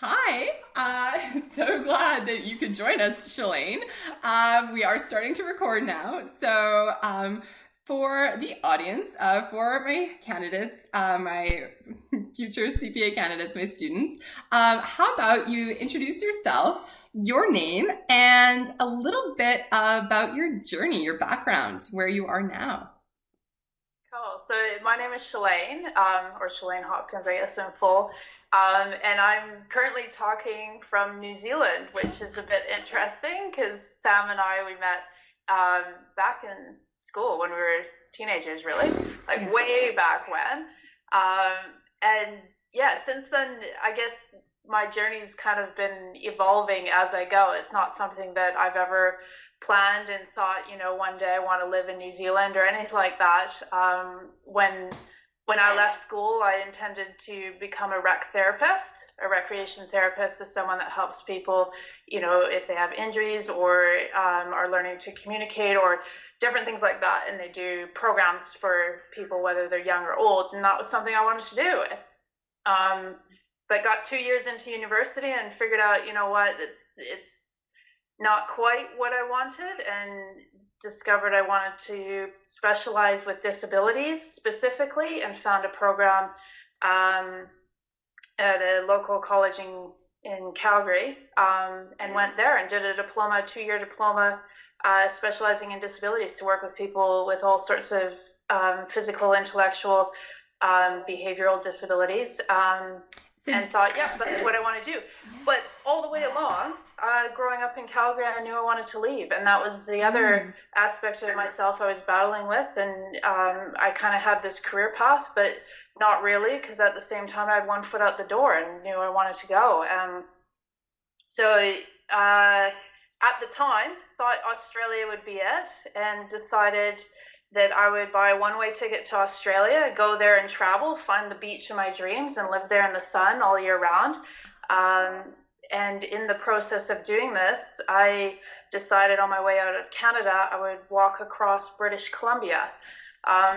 Hi, so glad that you could join us, Shalane. We are starting to record now. For the audience, for my candidates, my future CPA candidates, my students, how about you introduce yourself, your name, and a little bit about your journey, your background, where you are now? Cool. So my name is Shalane, or Shalane Hopkins, I guess in full. And I'm currently talking from New Zealand, which is a bit interesting because Sam and we met back in school when we were teenagers, really, like Yes. way back when. And yeah, since then, I guess my journey's kind of been evolving as I go. It's not something that I've ever planned and thought, one day I want to live in New Zealand or anything like that. When I left school, I intended to become a rec therapist. A recreation therapist is someone that helps people, if they have injuries or are learning to communicate or different things like that. And they do programs for people, whether they're young or old. And that was something I wanted to do. But got 2 years into university and figured out, what, it's not quite what I wanted, and discovered I wanted to specialize with disabilities specifically, and found a program at a local college in Calgary, and went there and did a 2-year diploma, specializing in disabilities to work with people with all sorts of physical, intellectual, behavioral disabilities. So, And thought, yeah, that's what I want to do. But all the way along, growing up in Calgary, I knew I wanted to leave. And that was the other aspect of myself I was battling with. And I kind of had this career path, but not really, because at the same time, I had one foot out the door and knew I wanted to go. At the time, thought Australia would be it, and decided that I would buy a one-way ticket to Australia, go there and travel, find the beach of my dreams, and live there in the sun all year round. And in the process of doing this, I decided on my way out of Canada, I would walk across British Columbia.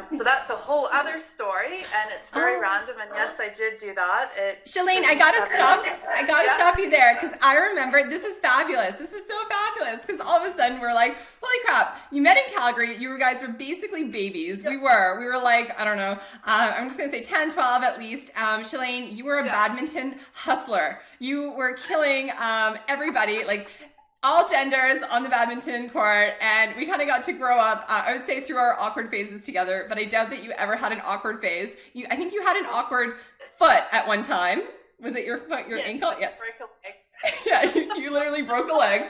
So that's a whole other story, and it's very oh, random. And yes, I did do that. It Shalane, took me 7 years. I gotta Yeah, stop you there because I remember this is fabulous. This is so fabulous because all of a sudden we're like, holy crap! You met in Calgary. You guys were basically babies. yeah, We were like, I don't know. I'm just gonna say 10, 12 at least. Shalane, you were a yeah. badminton hustler. You were killing everybody. Like all genders on the badminton court, and we kind of got to grow up, I would say, through our awkward phases together, but I doubt that you ever had an awkward phase. I think you had an awkward foot at one time. Was it your foot, your Yes, ankle? I did Yes. break a leg. Yeah, you literally broke a leg.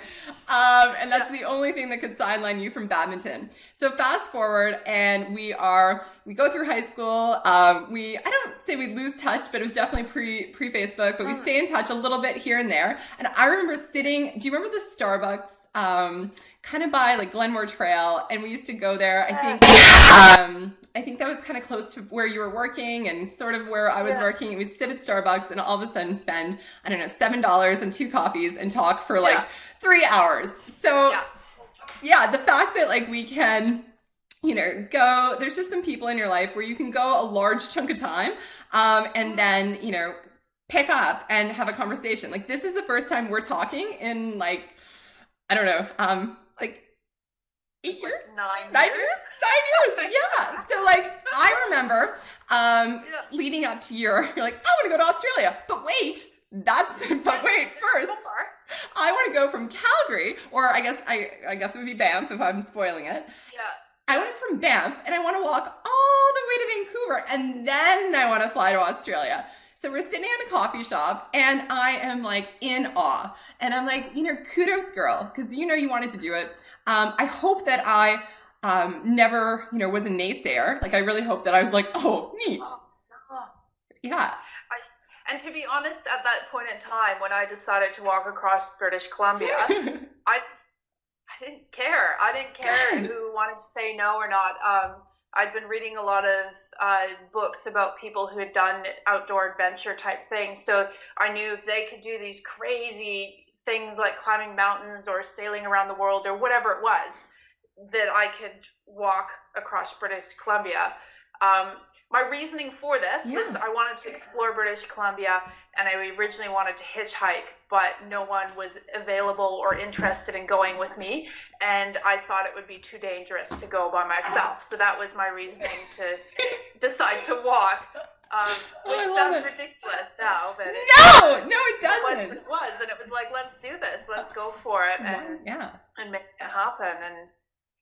And Yeah. that's the only thing that could sideline you from badminton. So fast forward, and we go through high school. I don't say we lose touch, but it was definitely pre Facebook, but we stay in touch a little bit here and there. And I remember sitting, do you remember the Starbucks, kind of by like Glenmore Trail? And we used to go there. I think that was kind of close to where you were working and sort of where I was Yeah. working. And we'd sit at Starbucks and all of a sudden spend, I don't know, $7 and two coffees and talk for like Yeah. 3 hours. So Yeah. yeah, the fact that like we can, go, there's just some people in your life where you can go a large chunk of time, and then, pick up and have a conversation. Like this is the first time we're talking in like, I don't know, like 8 years? Like 9 years. 9 years? 9 years, yeah. So like I remember Yeah. leading up to you're like, I want to go to Australia. But wait, first, So far. I want to go from Calgary, or I guess it would be Banff if I'm spoiling it. Yeah. I went from Banff and I want to walk all the way to Vancouver and then I want to fly to Australia. So we're sitting in a coffee shop and I am like in awe. And I'm like, kudos girl, because you wanted to do it. I hope that I never, was a naysayer. Like I really hope that I was like, oh, neat. Oh, no. Yeah. And to be honest, at that point in time, when I decided to walk across British Columbia, I I didn't care. I didn't care Good. who wanted to say no or not. I'd been reading a lot of books about people who had done outdoor adventure type things, so I knew if they could do these crazy things like climbing mountains or sailing around the world or whatever it was, that I could walk across British Columbia. Um, my reasoning for this was I wanted to explore British Columbia, and I originally wanted to hitchhike, but no one was available or interested in going with me, and I thought it would be too dangerous to go by myself. So that was my reasoning to decide to walk, which sounds ridiculous now, but no, it doesn't. It was, and it was like, let's do this, let's go for it, and make it happen, and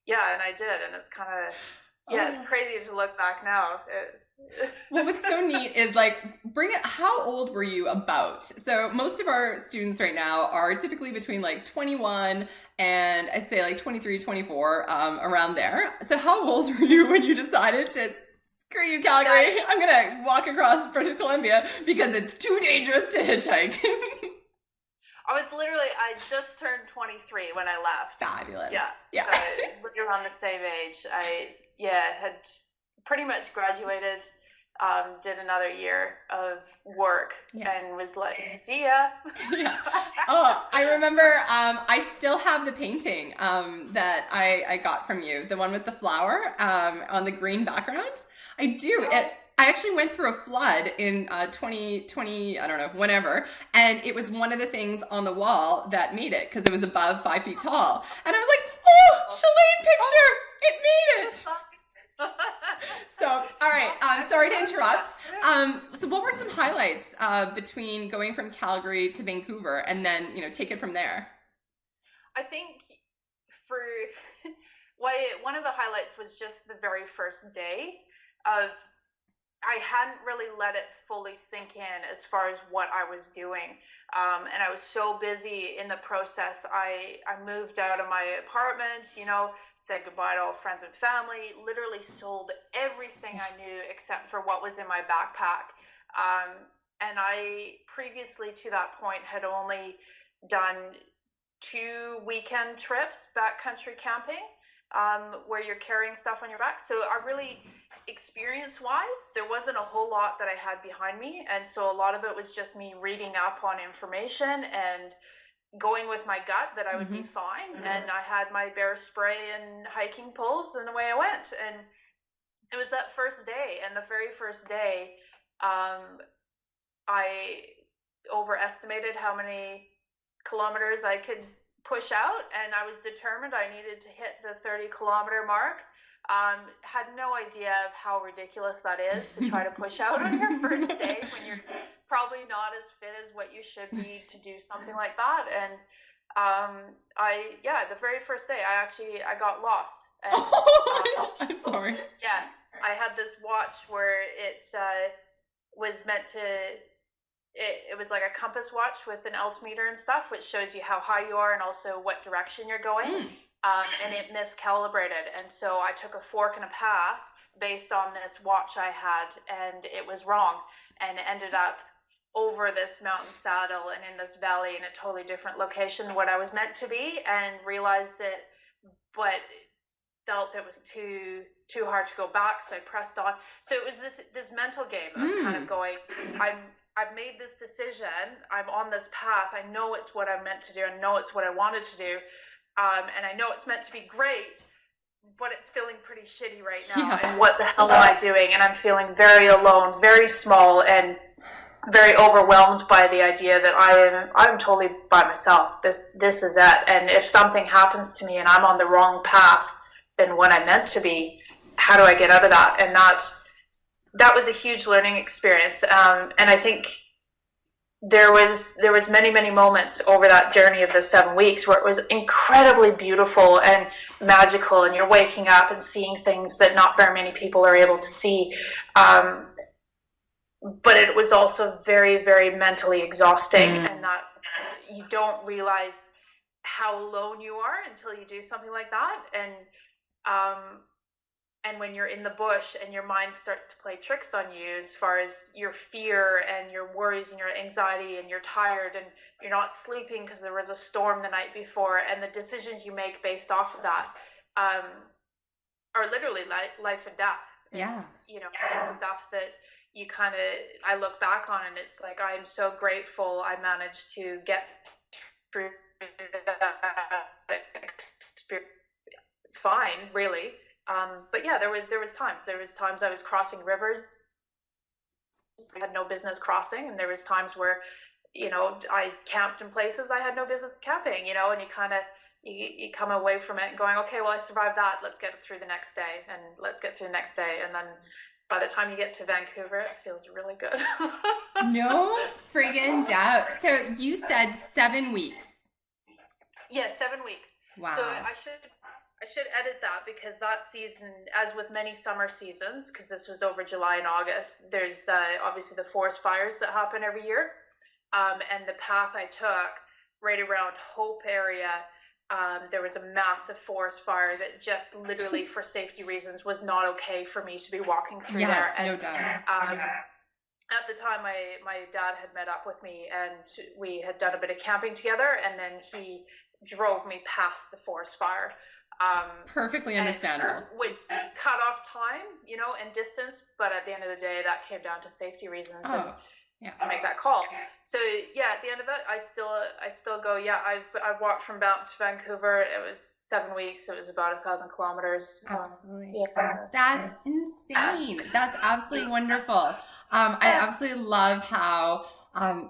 I did, and it's kind of. Yeah, it's crazy to look back now. Well, what's so neat is like, how old were you about? So most of our students right now are typically between like 21 and I'd say like 23, 24, around there. So how old were you when you decided to, screw you, Calgary, I'm going to walk across British Columbia because it's too dangerous to hitchhike? I just turned 23 when I left. Fabulous. Yeah. So we were around the same age. I had pretty much graduated, did another year of work and was like, see ya. Oh, I remember, I still have the painting that I got from you, the one with the flower on the green background. I do. I actually went through a flood in 2020, I don't know, whenever, and it was one of the things on the wall that made it because it was above 5 feet tall. And I was like, oh, Shalane picture! It made it! So, all right, sorry to interrupt. So what were some highlights between going from Calgary to Vancouver and then, take it from there? I think one of the highlights was just the very first day of, I hadn't really let it fully sink in as far as what I was doing. And I was so busy in the process. I moved out of my apartment, said goodbye to all friends and family, literally sold everything I knew except for what was in my backpack. And I previously to that point had only done 2 weekend trips backcountry camping, where you're carrying stuff on your back. So I really, experience-wise, there wasn't a whole lot that I had behind me. And so a lot of it was just me reading up on information and going with my gut that I would be fine. And I had my bear spray and hiking poles, and away I went. And it was that first day. And the very first day, I overestimated how many kilometers I could push out, and I was determined I needed to hit the 30-kilometer mark. Had no idea of how ridiculous that is to try to push out on your first day when you're probably not as fit as what you should be to do something like that. And the very first day I got lost. And, I'm sorry. Yeah, I had this watch where it was meant to. It was like a compass watch with an altimeter and stuff, which shows you how high you are and also what direction you're going. And it miscalibrated. And so I took a fork in a path based on this watch I had, and it was wrong, and ended up over this mountain saddle and in this valley in a totally different location than what I was meant to be, and realized it, but felt it was too hard to go back. So I pressed on. So it was this mental game of kind of going, I've made this decision. I'm on this path. I know it's what I'm meant to do. I know it's what I wanted to do. And I know it's meant to be great, but it's feeling pretty shitty right now. Yeah. And what the hell am I doing? And I'm feeling very alone, very small, and very overwhelmed by the idea that I'm totally by myself. This is it. And if something happens to me and I'm on the wrong path than what I'm meant to be, how do I get out of that? And that was a huge learning experience, and I think there was many moments over that journey of the 7 weeks where it was incredibly beautiful and magical, and you're waking up and seeing things that not very many people are able to see, but it was also very, very mentally exhausting, and that you don't realize how alone you are until you do something like that. And when you're in the bush and your mind starts to play tricks on you as far as your fear and your worries and your anxiety, and you're tired and you're not sleeping because there was a storm the night before, and the decisions you make based off of that are literally life and death. It's stuff that you kind of, I look back on and it's like, I'm so grateful I managed to get through that experience fine, really. But yeah, there was times I was crossing rivers I had no business crossing, and there was times where, I camped in places I had no business camping, and you kind of you come away from it and going, okay, well, I survived that. Let's get through the next day, and let's get through the next day, and then by the time you get to Vancouver, it feels really good. No friggin' doubt. So you said 7 weeks. Yeah, 7 weeks. Wow. So I should edit that, because that season, as with many summer seasons, because this was over July and August, there's obviously the forest fires that happen every year. And the path I took right around Hope area, there was a massive forest fire that just literally for safety reasons was not okay for me to be walking through there. And, no doubt. At the time, my dad had met up with me, and we had done a bit of camping together, and then he drove me past the forest fire. Perfectly understandable. With cut off time, and distance, but at the end of the day, that came down to safety reasons to make that call. So yeah, at the end of it, I still go. Yeah, I've walked from Banff to Vancouver. It was 7 weeks. It was about 1,000 kilometers. Absolutely. That's insane. That's absolutely wonderful. I absolutely love how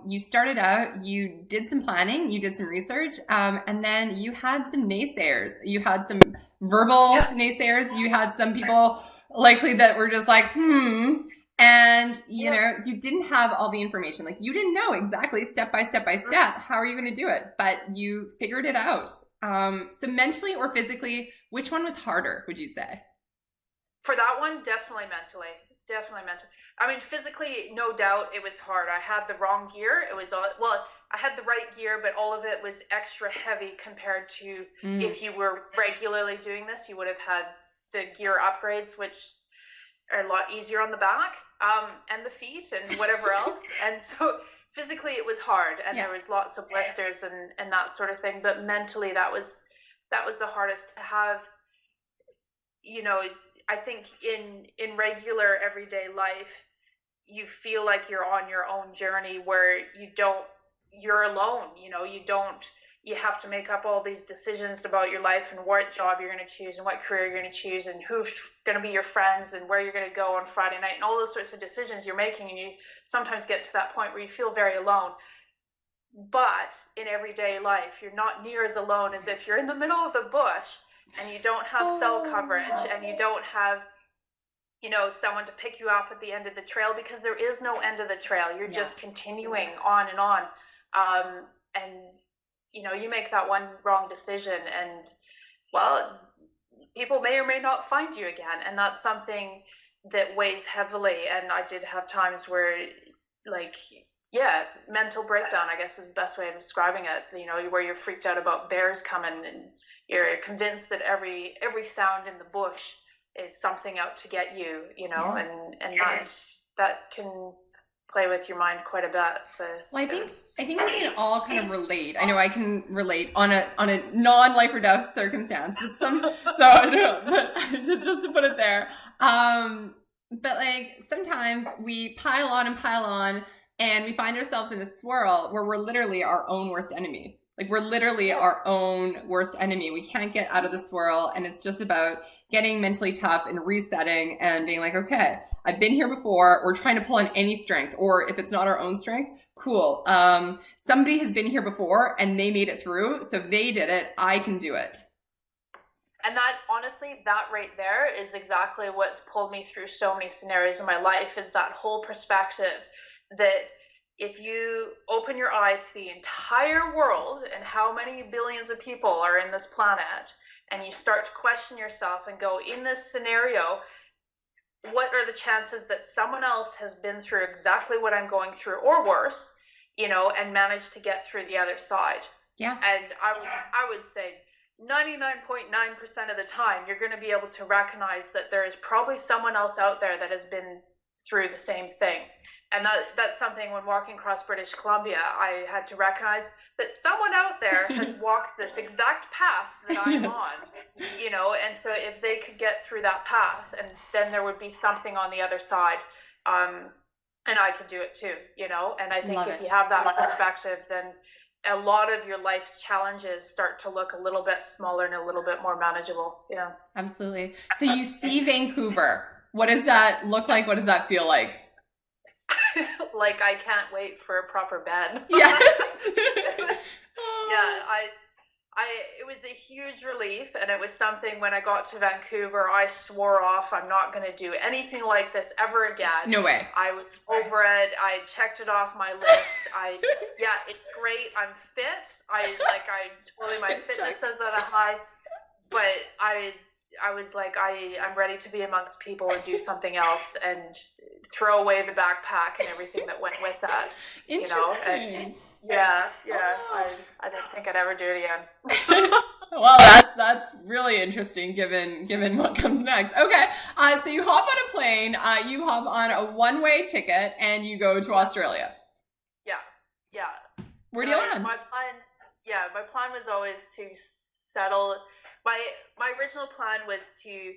you started out, you did some planning, you did some research, and then you had some naysayers. You had some verbal naysayers. You had some people likely that were just like, and you didn't have all the information. Like, you didn't know exactly step by step how are you going to do it, but you figured it out. So mentally or physically, which one was harder, would you say? For that one, definitely mentally. I mean, physically, no doubt it was hard. I had the wrong gear. I had the right gear, but all of it was extra heavy compared to if you were regularly doing this. You would have had the gear upgrades, which are a lot easier on the back and the feet and whatever else. And so physically it was hard, and there was lots of blisters and that sort of thing. But mentally, that was the hardest to have. I think in regular everyday life, you feel like you're on your own journey where you're alone. You have to make up all these decisions about your life and what job you're going to choose and what career you're going to choose and who's going to be your friends and where you're going to go on Friday night and all those sorts of decisions you're making. And you sometimes get to that point where you feel very alone. But in everyday life, you're not near as alone as if you're in the middle of the bush and you don't have cell coverage and you don't have, someone to pick you up at the end of the trail, because there is no end of the trail. You're just continuing on and on. And, you make that one wrong decision and, well, people may or may not find you again. And that's something that weighs heavily. And I did have times where, mental breakdown, I guess is the best way of describing it, where you're freaked out about bears coming and you're convinced that every sound in the bush is something out to get you, and that can play with your mind quite a bit. So I think we can all kind of relate. I know I can relate on a non-life or death circumstance, just to put it there. But sometimes we pile on and we find ourselves in a swirl where we're literally our own worst enemy. We're literally our own worst enemy. We can't get out of the swirl, and it's just about getting mentally tough and resetting and being like, okay, I've been here before. We're trying to pull on any strength, or if it's not our own strength, cool. Somebody has been here before and they made it through. So if they did it, I can do it. And that, honestly, that right there is exactly what's pulled me through so many scenarios in my life, is that whole perspective that if you open your eyes to the entire world and how many billions of people are in this planet, and you start to question yourself and go, in this scenario, what are the chances that someone else has been through exactly what I'm going through, or worse, and managed to get through the other side? Yeah. And I would say 99.9% of the time, you're going to be able to recognize that there is probably someone else out there that has been through the same thing. And that's something, when walking across British Columbia, I had to recognize that someone out there has walked this exact path that I'm on, and so if they could get through that path, and then there would be something on the other side, and I could do it too, and I think if you have that perspective, then a lot of your life's challenges start to look a little bit smaller and a little bit more manageable. Yeah. Absolutely. So you see Vancouver. What does that look like? What does that feel like? Like I can't wait for a proper bed. Yes. Yeah, it was a huge relief, and it was something when I got to Vancouver, I swore off, I'm not going to do anything like this ever again. No way. I was over it. I checked it off my list. Yeah, it's great. I'm fit. Totally, my fitness is at a high, but I was like, I'm ready to be amongst people and do something else and throw away the backpack and everything that went with that. Interesting. And yeah. I didn't think I'd ever do it again. Well, that's really interesting given what comes next. Okay, so you hop on a plane, you hop on a one-way ticket, and you go to Australia. Yeah. Where do you land? My plan was always to settle. My original plan was to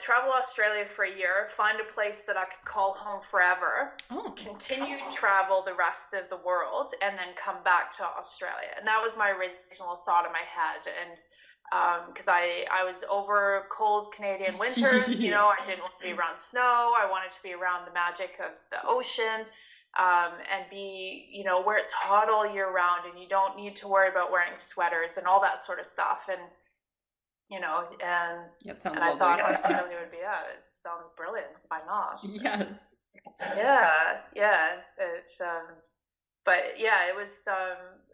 travel Australia for a year, find a place that I could call home forever, continue travel the rest of the world, and then come back to Australia. And that was my original thought in my head. And because I was over cold Canadian winters, I didn't want to be around snow. I wanted to be around the magic of the ocean, and be, where it's hot all year round and you don't need to worry about wearing sweaters and all that sort of stuff. And and I thought Australia would be it. It sounds brilliant. Why not? Yes. Yeah. It was.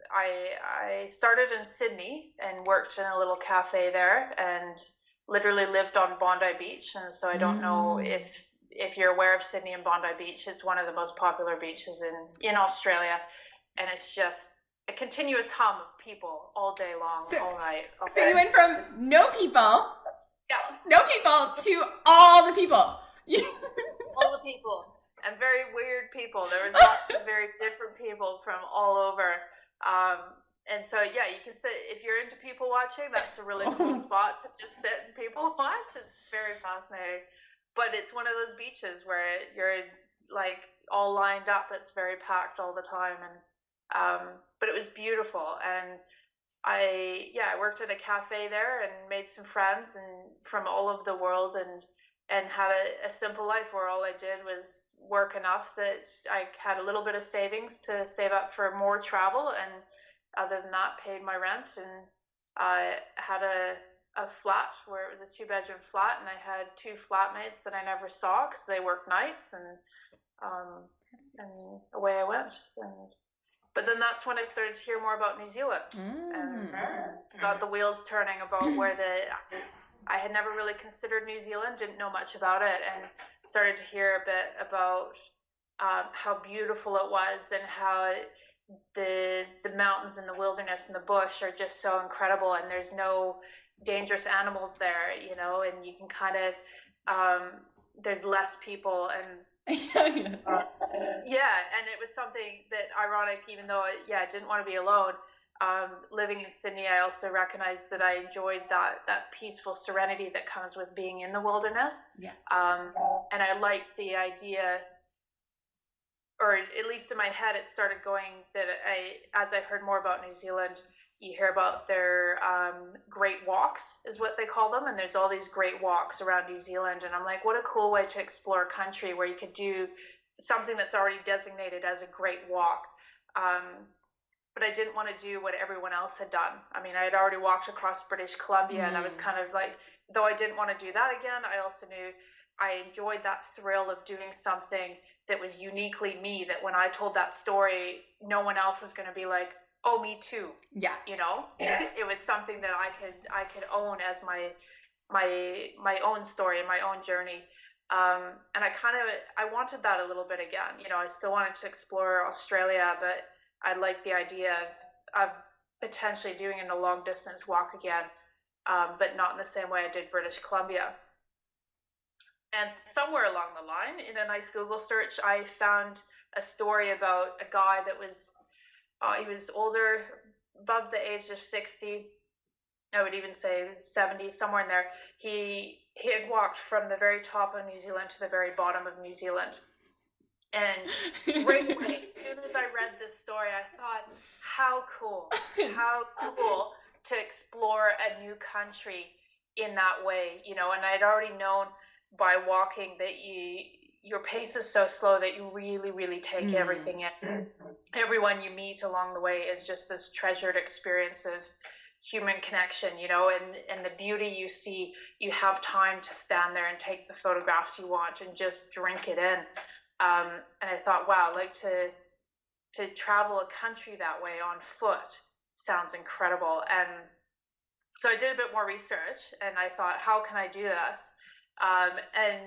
I started in Sydney and worked in a little cafe there, and literally lived on Bondi Beach. And so I don't know if you're aware of Sydney and Bondi Beach. It's one of the most popular beaches in Australia, and it's just a continuous hum of people all day long, all night. Okay. So you went from no people to all the people. All the people, and very weird people. There was lots of very different people from all over. And so, yeah, you can sit, if you're into people watching, that's a really cool spot to just sit and people watch. It's very fascinating. But it's one of those beaches where you're like all lined up. It's very packed all the time. And but it was beautiful, and I worked at a cafe there and made some friends and from all over the world, and had a simple life where all I did was work enough that I had a little bit of savings to save up for more travel, and other than that, paid my rent, and I had a flat where it was a 2-bedroom flat, and I had 2 flatmates that I never saw because they worked nights, and away I went. But then that's when I started to hear more about New Zealand, and got the wheels turning about where I had never really considered New Zealand, didn't know much about it, and started to hear a bit about how beautiful it was, and how the mountains and the wilderness and the bush are just so incredible, and there's no dangerous animals there, and you can kind of there's less people, and and it was something that ironic, even though I didn't want to be alone. Living in Sydney, I also recognized that I enjoyed that peaceful serenity that comes with being in the wilderness. Yes. And I liked the idea, or at least in my head, it started going that as I heard more about New Zealand, you hear about their great walks, is what they call them, and there's all these great walks around New Zealand, and I'm like, what a cool way to explore a country where you could do something that's already designated as a great walk. But I didn't want to do what everyone else had done. I mean, I had already walked across British Columbia, and I was kind of like, though I didn't want to do that again, I also knew I enjoyed that thrill of doing something that was uniquely me, that when I told that story, no one else is going to be like, oh, me too. Yeah. It was something that I could own as my own story and my own journey. And I wanted that a little bit again. I still wanted to explore Australia, but I liked the idea of potentially doing a long distance walk again, but not in the same way I did British Columbia. And somewhere along the line, in a nice Google search, I found a story about a guy that was, he was older, above the age of 60, I would even say 70, somewhere in there. He had walked from the very top of New Zealand to the very bottom of New Zealand. And right away, as soon as I read this story, I thought, how cool to explore a new country in that way, you know. And I'd already known by walking that your pace is so slow that you really, really take everything in. Everyone you meet along the way is just this treasured experience of human connection, you know, and the beauty you see. You have time to stand there and take the photographs you want and just drink it in. And I thought, wow, like to travel a country that way on foot sounds incredible. And so I did a bit more research, and I thought, how can I do this? And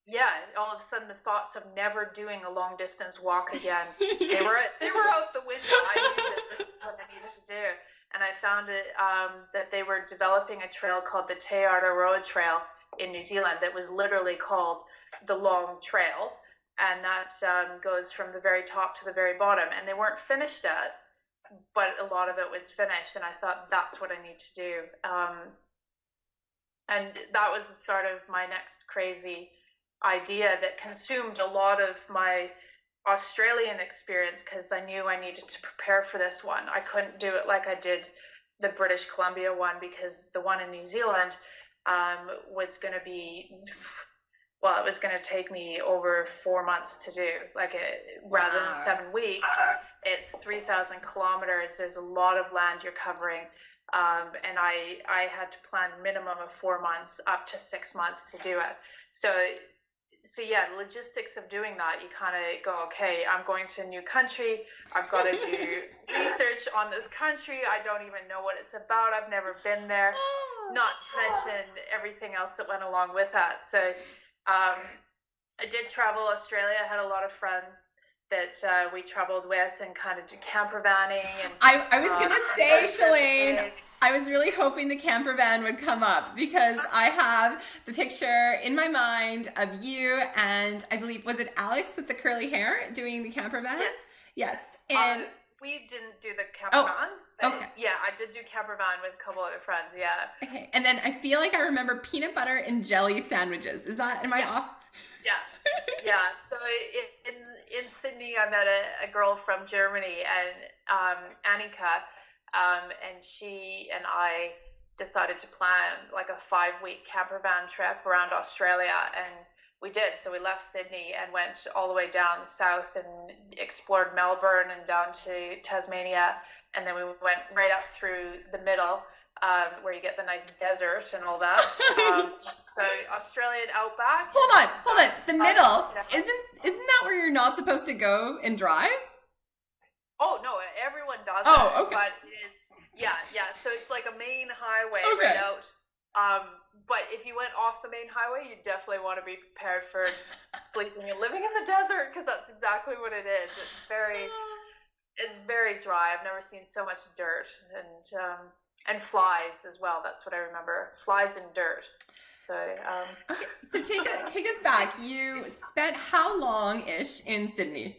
yeah, all of a sudden the thoughts of never doing a long distance walk again, they were out the window. I knew that this is what I needed to do. And I found it that they were developing a trail called the Te Araroa Trail in New Zealand that was literally called the Long Trail. And that goes from the very top to the very bottom. And they weren't finished yet, but a lot of it was finished. And I thought, that's what I need to do. And that was the start of my next crazy idea that consumed a lot of my Australian experience, because I knew I needed to prepare for this one. I couldn't do it like I did the British Columbia one, because the one in New Zealand was going to be... Well, it was going to take me over 4 months to do, rather than 7 weeks. It's 3,000 kilometers. There's a lot of land you're covering. And I had to plan a minimum of 4 months up to 6 months to do it. So yeah, the logistics of doing that, you kind of go, okay, I'm going to a new country. I've got to do research on this country. I don't even know what it's about. I've never been there, not to mention everything else that went along with that. So I did travel Australia. I had a lot of friends that we traveled with and kind of did camper vanning. And I was going to say, Shalane, I was really hoping the camper van would come up, because I have the picture in my mind of you and I believe, was it Alex with the curly hair doing the camper van? Yes. And we didn't do the camper van. Okay. Yeah, I did do camper van with a couple other friends. Yeah. Okay. And then I feel like I remember peanut butter and jelly sandwiches. Am I off? Yeah. Yeah. So in Sydney, I met a girl from Germany, and Annika, and she and I decided to plan like a 5-week camper van trip around Australia, and we did. So we left Sydney and went all the way down south and explored Melbourne and down to Tasmania, and then we went right up through the middle, where you get the nice desert and all that. So Australian outback. Hold on. The middle, isn't that where you're not supposed to go and drive? Oh no, everyone does. Oh, okay. But it is, yeah. So it's like a main highway right out. But if you went off the main highway, you definitely want to be prepared for sleeping and living in the desert, because that's exactly what it is. It's very dry. I've never seen so much dirt and flies as well. That's what I remember. Flies and dirt. So okay. So take us back. You spent how long-ish in Sydney?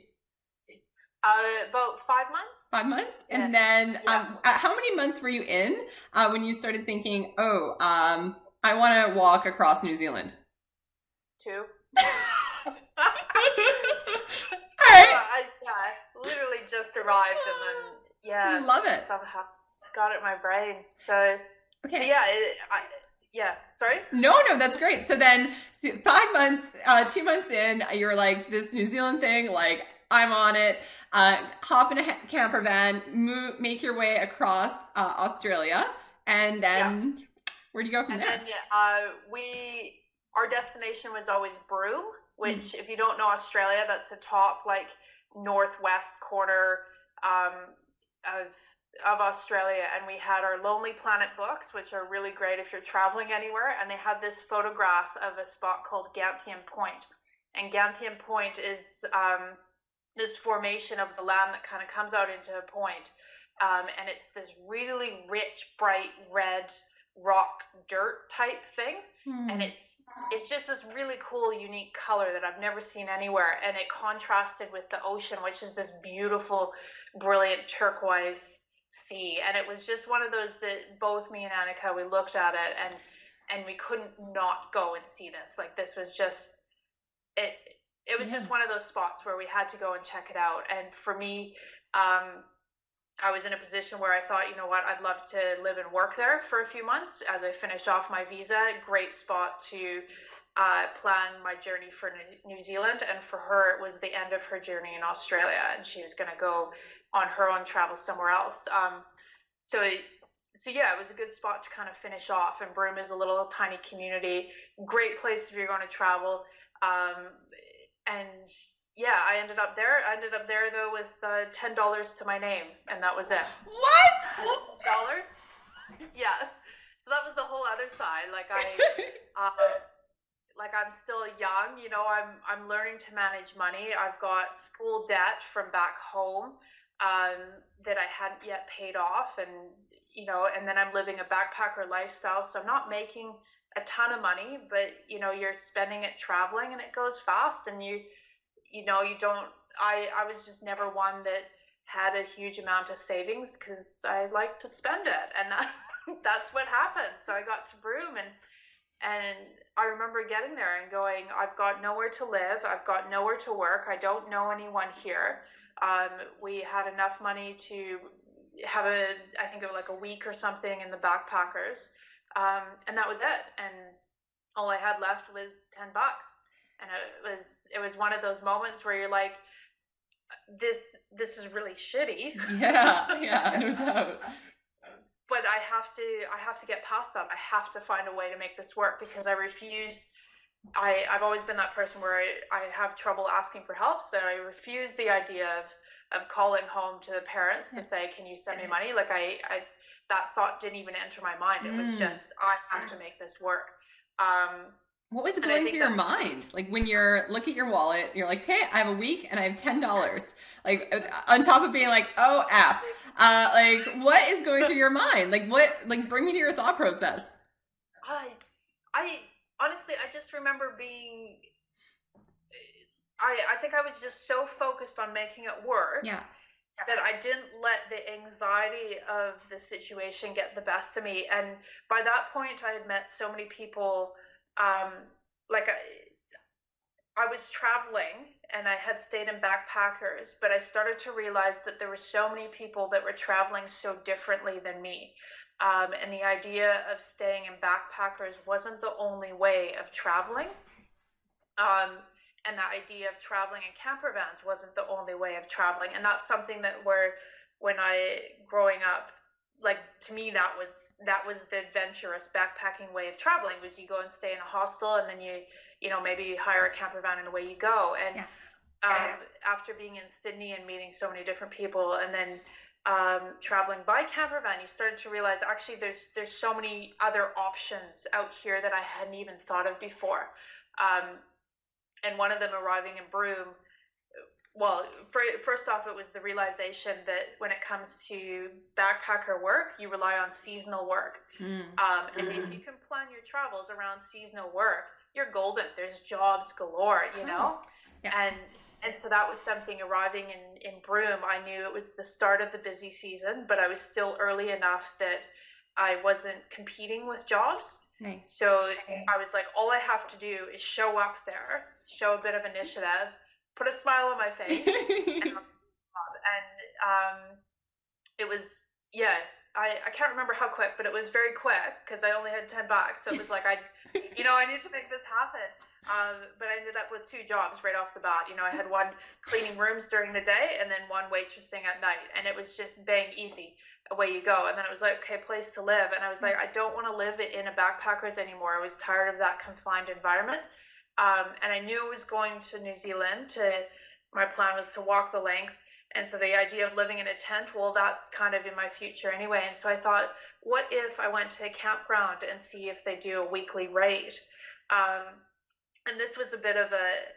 About 5 months. 5 months? And then how many months were you in when you started thinking, I want to walk across New Zealand? 2. All right. I literally just arrived, and then love it. Somehow got it in my brain. So okay. So sorry. No, that's great. So then 5 months, 2 months in, you were like, this New Zealand thing, like, I'm on it. Hop in a camper van, make your way across Australia, and then where do you go from there? And then our destination was always Broome, which if you don't know Australia, that's the top like northwest corner of Australia. And we had our Lonely Planet books, which are really great if you're traveling anywhere. And they had this photograph of a spot called Ganthian Point. And Ganthian Point is this formation of the land that kind of comes out into a point. And it's this really rich, bright red rock dirt type thing. And it's just this really cool, unique color that I've never seen anywhere. And it contrasted with the ocean, which is this beautiful, brilliant turquoise sea. And it was just one of those that both me and Annika, we looked at it and we couldn't not go and see this. Like, this was just it. it was Yeah. just one of those spots where we had to go and check it out. And for me, I was in a position where I thought, you know what, I'd love to live and work there for a few months as I finish off my visa. Great spot to plan my journey for New Zealand. And for her, it was the end of her journey in Australia, and she was going to go on her own travel somewhere else. So yeah, it was a good spot to kind of finish off. And Broome is a little tiny community, great place if you're going to travel. And yeah, I ended up there. Though with $10 to my name, and that was it. What? $10? Yeah. So that was the whole other side. Like I'm still young, you know. I'm learning to manage money. I've got school debt from back home that I hadn't yet paid off, and you know, and then I'm living a backpacker lifestyle, so I'm not making a ton of money, but you know, you're spending it traveling, and it goes fast, and you know, you don't. I was just never one that had a huge amount of savings because I like to spend it, and that's what happened. So I got to Broome, and I remember getting there and going, I've got nowhere to live, I've got nowhere to work, I don't know anyone here. We had enough money to have I think it was like a week or something in the backpackers, and that was it. And all I had left was $10. And it was one of those moments where you're like, this is really shitty. Yeah, no doubt. But I have to get past that. I have to find a way to make this work, because I refuse. I've always been that person where I have trouble asking for help, so I refuse the idea of calling home to the parents to say, can you send me money? Like I that thought didn't even enter my mind. It was just, I have to make this work. What was going through your mind? Like when you're look at your wallet, you're like, hey, I have a week and I have $10. Like on top of being like, oh F. Like what is going through your mind? Like bring me to your thought process. I honestly, I just remember being, I think I was just so focused on making it work. Yeah. That I didn't let the anxiety of the situation get the best of me. And by that point, I had met so many people. Like I was traveling and I had stayed in backpackers, but I started to realize that there were so many people that were traveling so differently than me. And the idea of staying in backpackers wasn't the only way of traveling. And the idea of traveling in camper vans wasn't the only way of traveling. And that's something that when I growing up, like to me, that was the adventurous backpacking way of traveling, was you go and stay in a hostel, and then you know, maybe you hire a camper van and away you go. And after being in Sydney and meeting so many different people, and then traveling by camper van, you started to realize actually there's so many other options out here that I hadn't even thought of before. And one of them, arriving in Broome, well, first off, it was the realization that when it comes to backpacker work, you rely on seasonal work. And if you can plan your travels around seasonal work, you're golden. There's jobs galore, you know? Yeah. And so that was something. Arriving in Broome, I knew it was the start of the busy season, but I was still early enough that I wasn't competing with jobs. Nice. So I was like, all I have to do is show up there, show a bit of initiative, put a smile on my face, and it was, yeah, I can't remember how quick, but it was very quick because I only had $10. So it was like, I need to make this happen. But I ended up with 2 jobs right off the bat. You know, I had one cleaning rooms during the day and then one waitressing at night. And it was just bang, easy, away you go. And then it was like, okay, place to live. And I was like, I don't want to live in a backpackers anymore. I was tired of that confined environment. And I knew I was going to New Zealand. My plan was to walk the length. And so the idea of living in a tent, well, that's kind of in my future anyway. And so I thought, what if I went to a campground and see if they do a weekly rate? And this was a bit of a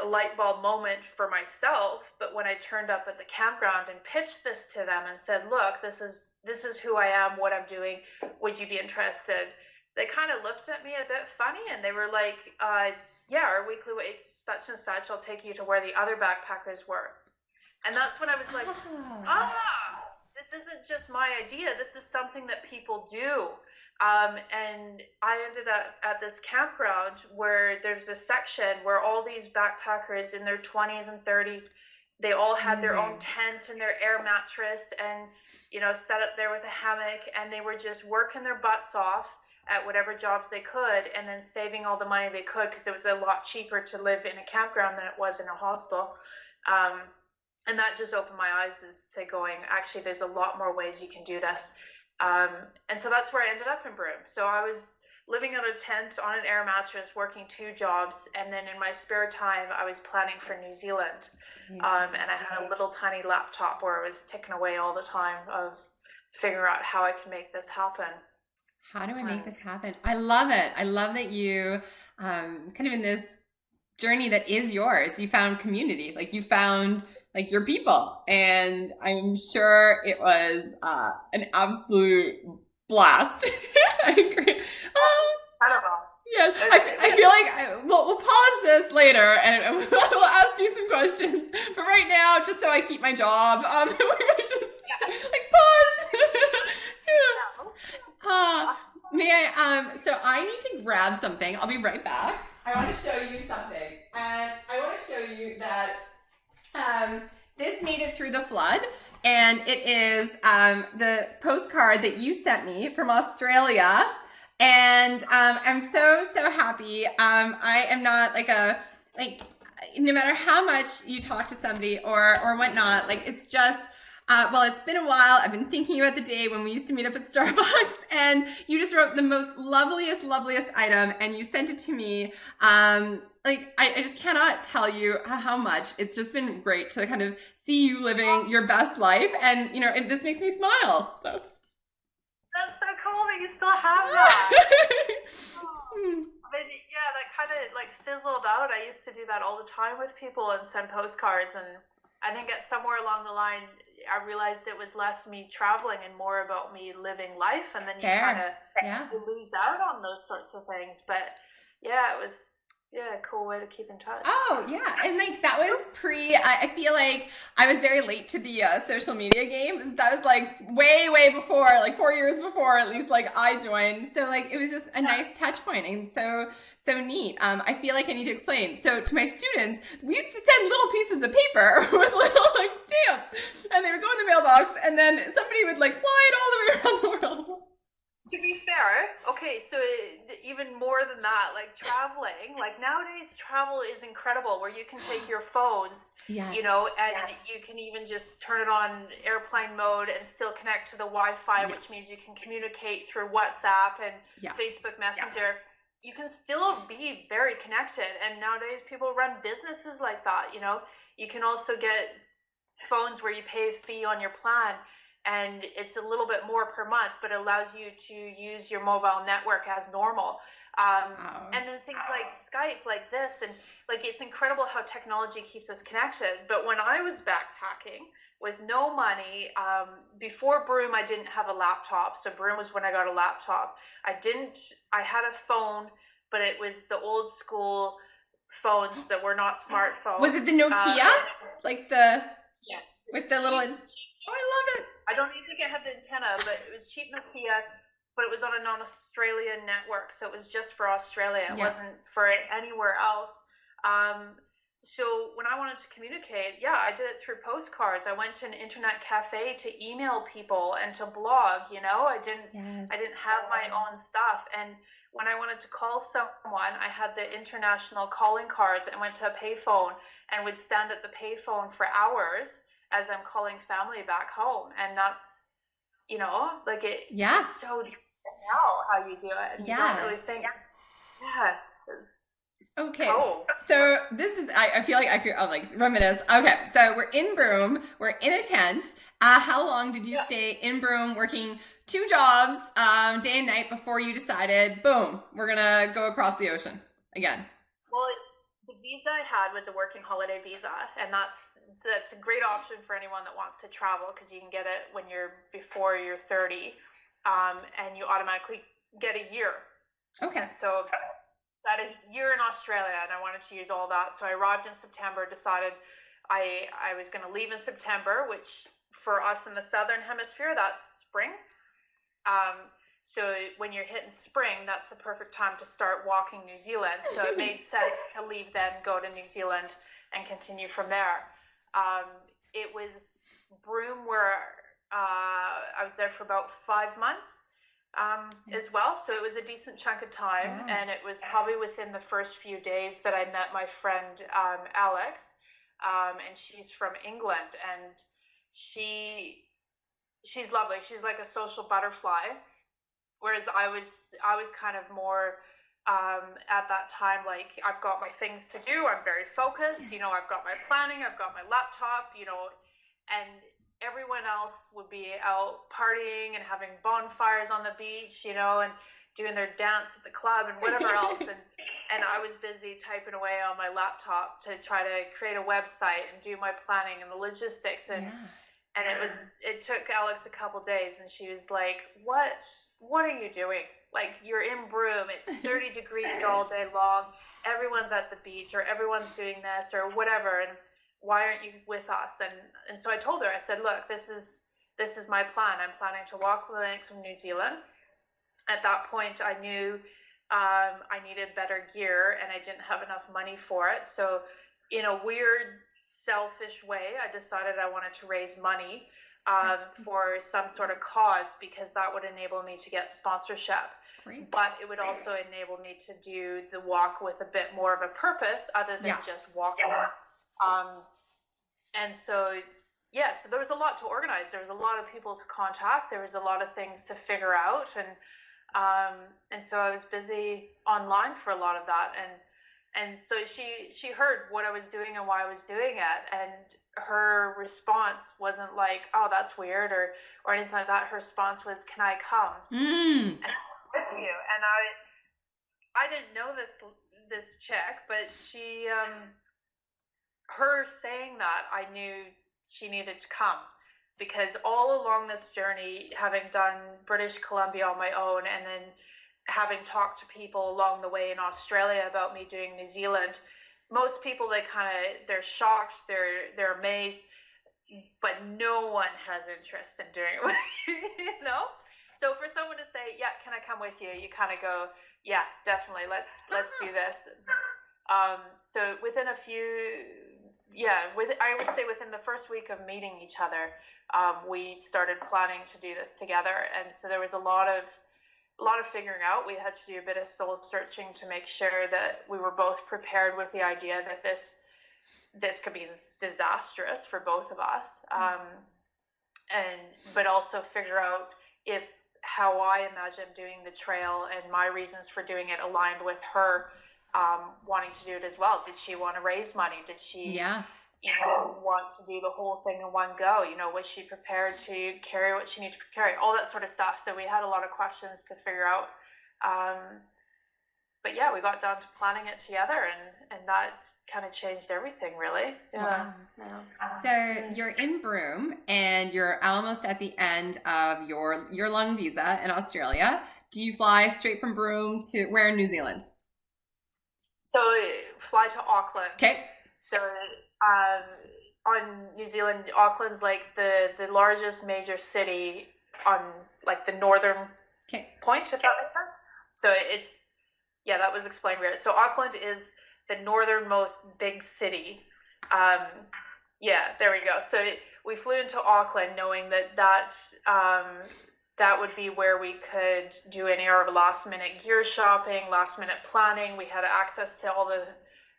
light bulb moment for myself. But when I turned up at the campground and pitched this to them and said, look, this is who I am, what I'm doing, would you be interested? They kind of looked at me a bit funny, and they were like, yeah, our weekly wage, such and such, I'll take you to where the other backpackers were. And that's when I was like, this isn't just my idea. This is something that people do. And I ended up at this campground where there's a section where all these backpackers in their 20s and 30s, they all had their own tent and their air mattress and, set up there with a hammock, and they were just working their butts off at whatever jobs they could, and then saving all the money they could, because it was a lot cheaper to live in a campground than it was in a hostel. And that just opened my eyes to going, actually, there's a lot more ways you can do this. And so that's where I ended up in Broome. So I was living in a tent on an air mattress, working 2 jobs, and then in my spare time, I was planning for New Zealand. And I had a little tiny laptop where I was ticking away all the time of figuring out how I can make this happen. How do I make this happen? I love it. I love that you kind of in this journey that is yours, you found community, like you found like your people. And I'm sure it was an absolute blast. I agree. I don't know. Yes, I feel like we'll pause this later and we'll ask you some questions. But right now, just so I keep my job, we're gonna just like pause. May I? So I need to grab something. I'll be right back. I want to show you something, and I want to show you that this made it through the flood. And it is the postcard that you sent me from Australia. And I'm so happy. I am not no matter how much you talk to somebody or whatnot, like it's just, well, it's been a while. I've been thinking about the day when we used to meet up at Starbucks, and you just wrote the most loveliest item, and you sent it to me. I just cannot tell you how much. It's just been great to kind of see you living your best life, and this makes me smile. So. That's so cool that you still have that. That kind of fizzled out. I used to do that all the time with people and send postcards, and I think at somewhere along the line I realized it was less me traveling and more about me living life, and then you kind of lose out on those sorts of things. But yeah, it was a cool way to keep in touch. Oh yeah, and that was I feel like I was very late to the social media game. That was way before, 4 years before at least, I joined. So it was just a nice touch point, and so neat. I feel like I need to explain. So to my students, we used to send little pieces of paper with little stamps, and they would go in the mailbox, and then somebody would fly it all the way around the world. To be fair, okay, so even more than that, traveling, nowadays travel is incredible, where you can take your phones, and you can even just turn it on airplane mode and still connect to the Wi-Fi, which means you can communicate through WhatsApp and Facebook Messenger. You can still be very connected, and nowadays people run businesses like that. You can also get phones where you pay a fee on your plan, and it's a little bit more per month, but it allows you to use your mobile network as normal. And then things like Skype, like this, and it's incredible how technology keeps us connected. But when I was backpacking with no money, before Broome, I didn't have a laptop. So Broome was when I got a laptop. I had a phone, but it was the old school phones that were not smartphones. Was it the Nokia? With the little... Oh, I love it. I don't even think it had the antenna, but it was cheap Nokia, but it was on a non-Australian network, so it was just for Australia. It wasn't for anywhere else. So when I wanted to communicate, I did it through postcards. I went to an internet cafe to email people and to blog. I didn't have my own stuff. And when I wanted to call someone, I had the international calling cards and went to a payphone and would stand at the payphone for hours as I'm calling family back home. And that's, it's so different now how you do it. And you don't really think, it's okay. Cool. So this is, I feel like I could reminisce. Okay, so we're in Broome, we're in a tent. How long did you stay in Broome working 2 jobs, day and night, before you decided, boom, we're gonna go across the ocean again? Well, the visa I had was a working holiday visa, and that's a great option for anyone that wants to travel, because you can get it when you're before you're 30, and you automatically get a year. Okay. So I had a year in Australia, and I wanted to use all that. So I arrived in September, decided I was going to leave in September, which for us in the Southern Hemisphere, that's spring. So when you're hitting spring, that's the perfect time to start walking New Zealand. So it made sense to leave then, go to New Zealand, and continue from there. It was Broome where I was there for about 5 months as well. So it was a decent chunk of time. And it was probably within the first few days that I met my friend Alex. And she's from England. And she's lovely. She's like a social butterfly. Whereas I was kind of more at that time, like, I've got my things to do. I'm very focused. I've got my planning. I've got my laptop, and everyone else would be out partying and having bonfires on the beach, and doing their dance at the club and whatever else. And I was busy typing away on my laptop to try to create a website and do my planning and the logistics. And it took Alex a couple days, and she was like, what are you doing? Like, you're in Broome, it's 30 degrees all day long, everyone's at the beach, or everyone's doing this or whatever, and why aren't you with us? And so I told her, I said, look, this is my plan. I'm planning to walk the length of New Zealand. At that point, I knew I needed better gear, and I didn't have enough money for it. So in a weird, selfish way, I decided I wanted to raise money for some sort of cause, because that would enable me to get sponsorship. Great. But it would also enable me to do the walk with a bit more of a purpose other than just walking. And so, so there was a lot to organize. There was a lot of people to contact. There was a lot of things to figure out. And so I was busy online for a lot of that. And so she heard what I was doing and why I was doing it. And her response wasn't like, oh, that's weird or anything like that. Her response was, can I come and with you? And I didn't know this chick, but she, her saying that, I knew she needed to come, because all along this journey, having done British Columbia on my own, and then having talked to people along the way in Australia about me doing New Zealand, most people, they're shocked, they're amazed, but no one has interest in doing it with you, So for someone to say, yeah, can I come with you? You kind of go, yeah, definitely, let's do this. So within a few, I would say within the first week of meeting each other, we started planning to do this together. And so there was a lot of figuring out. We had to do a bit of soul searching to make sure that we were both prepared with the idea that this could be disastrous for both of us. But also figure out if how I imagined doing the trail and my reasons for doing it aligned with her wanting to do it as well. Did she want to raise money? Did she want to do the whole thing in one go? Was she prepared to carry what she needed to carry? All that sort of stuff. So we had a lot of questions to figure out. But yeah, we got down to planning it together, and that's kind of changed everything, really. Yeah. Wow. So you're in Broome, and you're almost at the end of your year-long visa in Australia. Do you fly straight from Broome to where in New Zealand? So fly to Auckland. Okay. So on New Zealand, Auckland's like the largest major city on like the northern point, if that makes sense. So it's, that was explained weird. So Auckland is the northernmost big city. There we go. So we flew into Auckland knowing that would be where we could do any of our last minute gear shopping, last minute planning. We had access to all the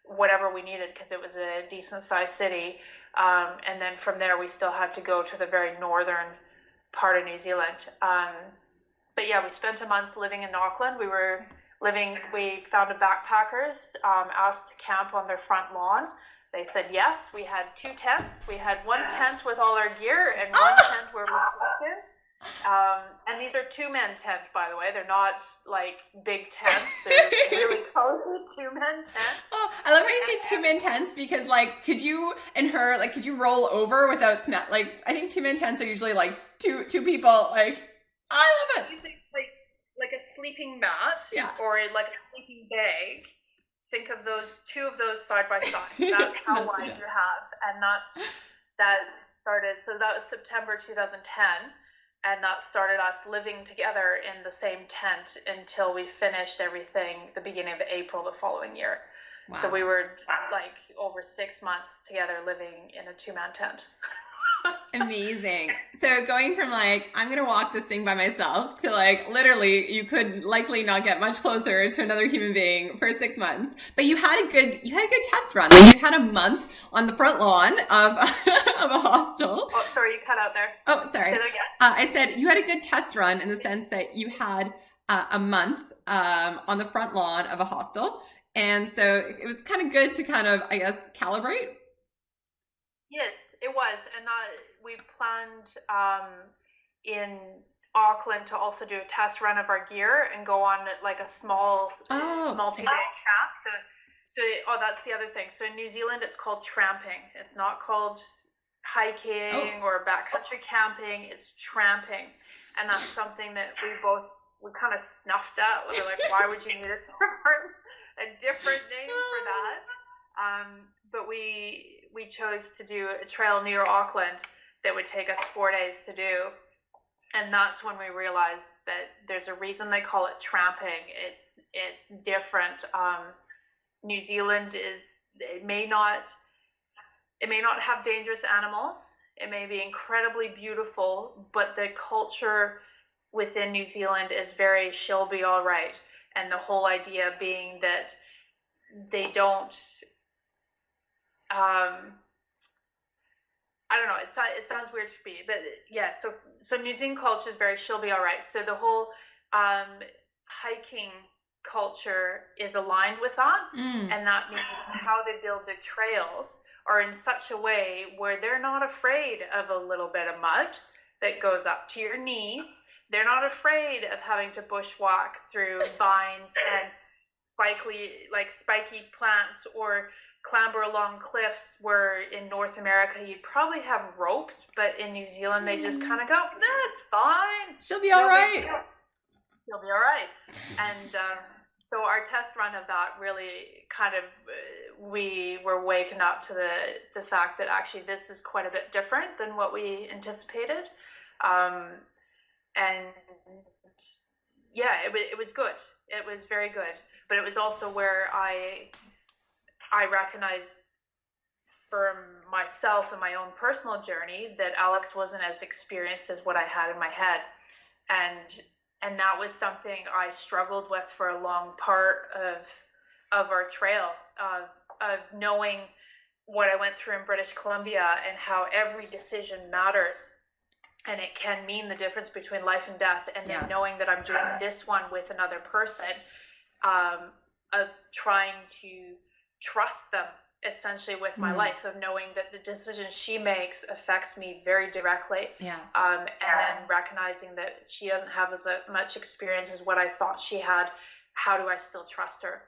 whatever we needed because it was a decent sized city. And then from there, we still had to go to the very northern part of New Zealand. But yeah, we spent a month living in Auckland. We found a backpackers, asked to camp on their front lawn. They said yes. We had 2 tents. We had one tent with all our gear and one tent where we slept in. And these are 2-man tents, by the way. They're not like big tents. They're really cozy 2-man tents. Oh, I love how you say 2-man tents because could you roll over without I think 2-man tents are usually like two people. I love it. You think like a sleeping mat or like a sleeping bag. Think of two of those side by side. That's how wide you have. And that started, so that was September 2010. And that started us living together in the same tent until we finished everything the beginning of April the following year. Wow. So we were like over 6 months together living in a 2-man tent. Amazing. So going from like, I'm going to walk this thing by myself to like, literally you could likely not get much closer to another human being for 6 months, but you had a good test run. Like you had a month on the front lawn of, of a hostel. Oh, sorry. You cut out there. Oh, sorry. Say that again. I said you had a good test run in the sense that you had a month, on the front lawn of a hostel. And so it was kind of good to kind of, I guess, calibrate. Yes, it was. And we planned in Auckland to also do a test run of our gear and go on like a small multi-day tramp. So that's the other thing. So in New Zealand, it's called tramping. It's not called hiking or backcountry camping. It's tramping. And that's something that we kind of snuffed at. We were like, why would you need a different name for that? But we chose to do a trail near Auckland that would take us 4 days to do. And that's when we realized that there's a reason they call it tramping. It's different. New Zealand it may not have dangerous animals. It may be incredibly beautiful, but the culture within New Zealand is very she'll be all right. And the whole idea being that they don't I don't know. It sounds weird to me, but yeah. So New Zealand culture is very she'll be all right. So the whole hiking culture is aligned with that, and that means how they build the trails are in such a way where they're not afraid of a little bit of mud that goes up to your knees. They're not afraid of having to bushwalk through vines and spiky plants or clamber along cliffs where in North America you'd probably have ropes, but in New Zealand they just kind of go, nah, it's fine. She'll be all right. She'll be all right. And so our test run of that really kind of, we were waking up to the fact that actually this is quite a bit different than what we anticipated. And yeah, it was good. It was very good. But it was also where I recognized for myself and my own personal journey that Alex wasn't as experienced as what I had in my head. And that was something I struggled with for a long part of our trail, of knowing what I went through in British Columbia and how every decision matters. And it can mean the difference between life and death. And then knowing that I'm doing this one with another person, of trying to trust them essentially with my life, of knowing that the decision she makes affects me very directly. And then recognizing that she doesn't have as much experience as what I thought she had. How do I still trust her?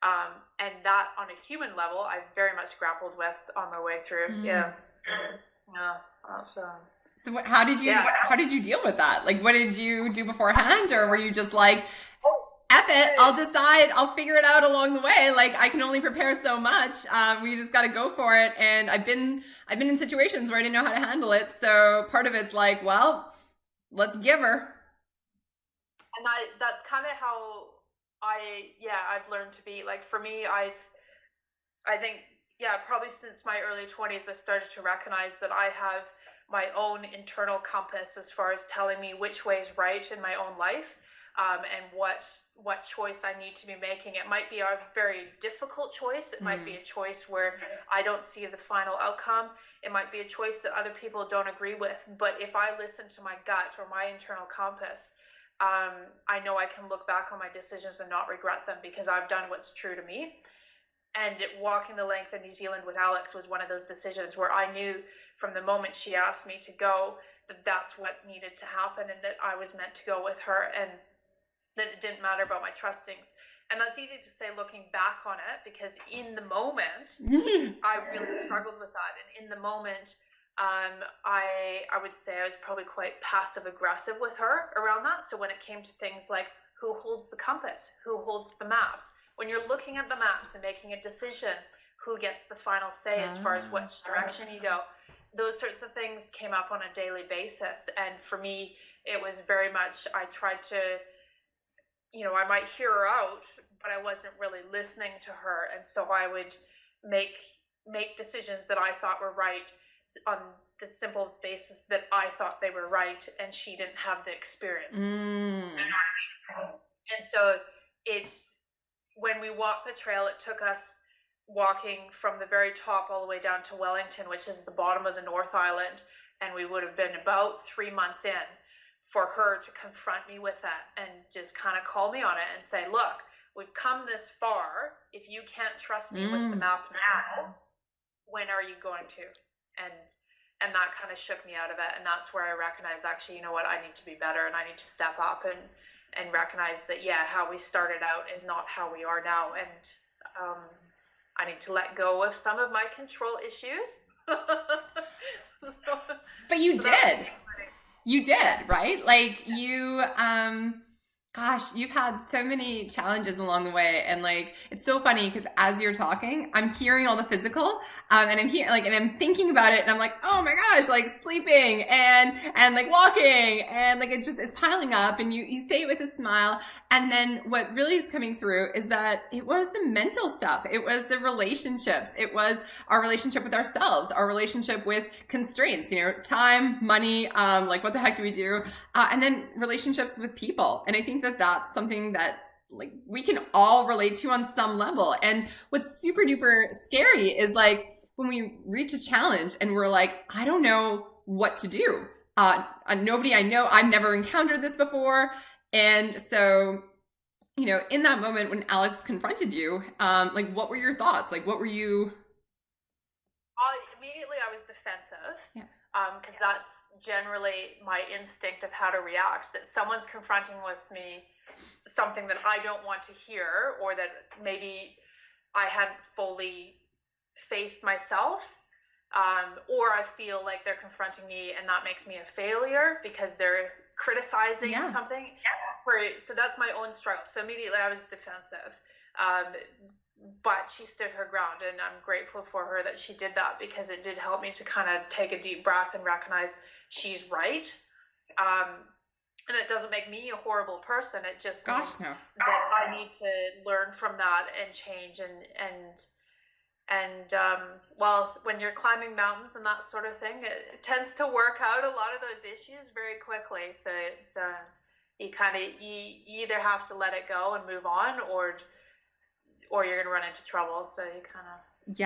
And that on a human level, I very much grappled with on my way through. So how did you deal with that? Like, what did you do beforehand, or were you just like, F it, I'll decide, I'll figure it out along the way. Like, I can only prepare so much. We just got to go for it. And I've been in situations where I didn't know how to handle it. So part of it's like, well, let's give her. And that's kind of how I've learned to be. Like, for me, I think, probably since my early 20s, I started to recognize that I have my own internal compass as far as telling me which way is right in my own life. And what choice I need to be making. It might be a very difficult choice. It might be a choice where I don't see the final outcome. It might be a choice that other people don't agree with. But if I listen to my gut or my internal compass, I know I can look back on my decisions and not regret them because I've done what's true to me. And walking the length of New Zealand with Alex was one of those decisions where I knew from the moment she asked me to go that that's what needed to happen and that I was meant to go with her, and that it didn't matter about my trustings. And that's easy to say looking back on it, because in the moment, I really struggled with that. And in the moment, I would say I was probably quite passive aggressive with her around that. So when it came to things like who holds the compass, who holds the maps, when you're looking at the maps and making a decision, who gets the final say as far as which direction you go, those sorts of things came up on a daily basis. And for me, it was very much, I tried to, I might hear her out, but I wasn't really listening to her. And so I would make decisions that I thought were right on the simple basis that I thought they were right, and she didn't have the experience. And so it's, when we walked the trail, it took us walking from the very top all the way down to Wellington, which is the bottom of the North Island, and we would have been about 3 months in for her to confront me with that and just kind of call me on it and say, look, we've come this far. If you can't trust me with the map now, when are you going to? And that kind of shook me out of it. And that's where I recognized, actually, you know what, I need to be better, and I need to step up and recognize that, how we started out is not how we are now. And I need to let go of some of my control issues. But you did. You did, right? Like you, you've had so many challenges along the way. And like, it's so funny because as you're talking, I'm hearing all the physical, and I'm here, like, and I'm thinking about it, and I'm like, oh my gosh, like sleeping and like walking, and like, it's piling up, and you say it with a smile. And then what really is coming through is that it was the mental stuff. It was the relationships. It was our relationship with ourselves, our relationship with constraints, time, money, like what the heck do we do? And then relationships with people. And I think that that's something that like we can all relate to on some level. And what's super duper scary is like when we reach a challenge and we're like, I don't know what to do. Nobody I know, I've never encountered this before. And so, in that moment when Alex confronted you, like what were your thoughts? Like what were you? Immediately I was defensive. Yeah. Because that's generally my instinct of how to react, that someone's confronting with me something that I don't want to hear, or that maybe I hadn't fully faced myself, or I feel like they're confronting me and that makes me a failure because they're criticizing something. So that's my own struggle. So immediately I was defensive. But she stood her ground, and I'm grateful for her that she did that, because it did help me to kind of take a deep breath and recognize she's right. And it doesn't make me a horrible person. It just means that I need to learn from that and change. And well, when you're climbing mountains and that sort of thing, it tends to work out a lot of those issues very quickly. So it's, you either have to let it go and move on, or you're gonna run into trouble. So you kind of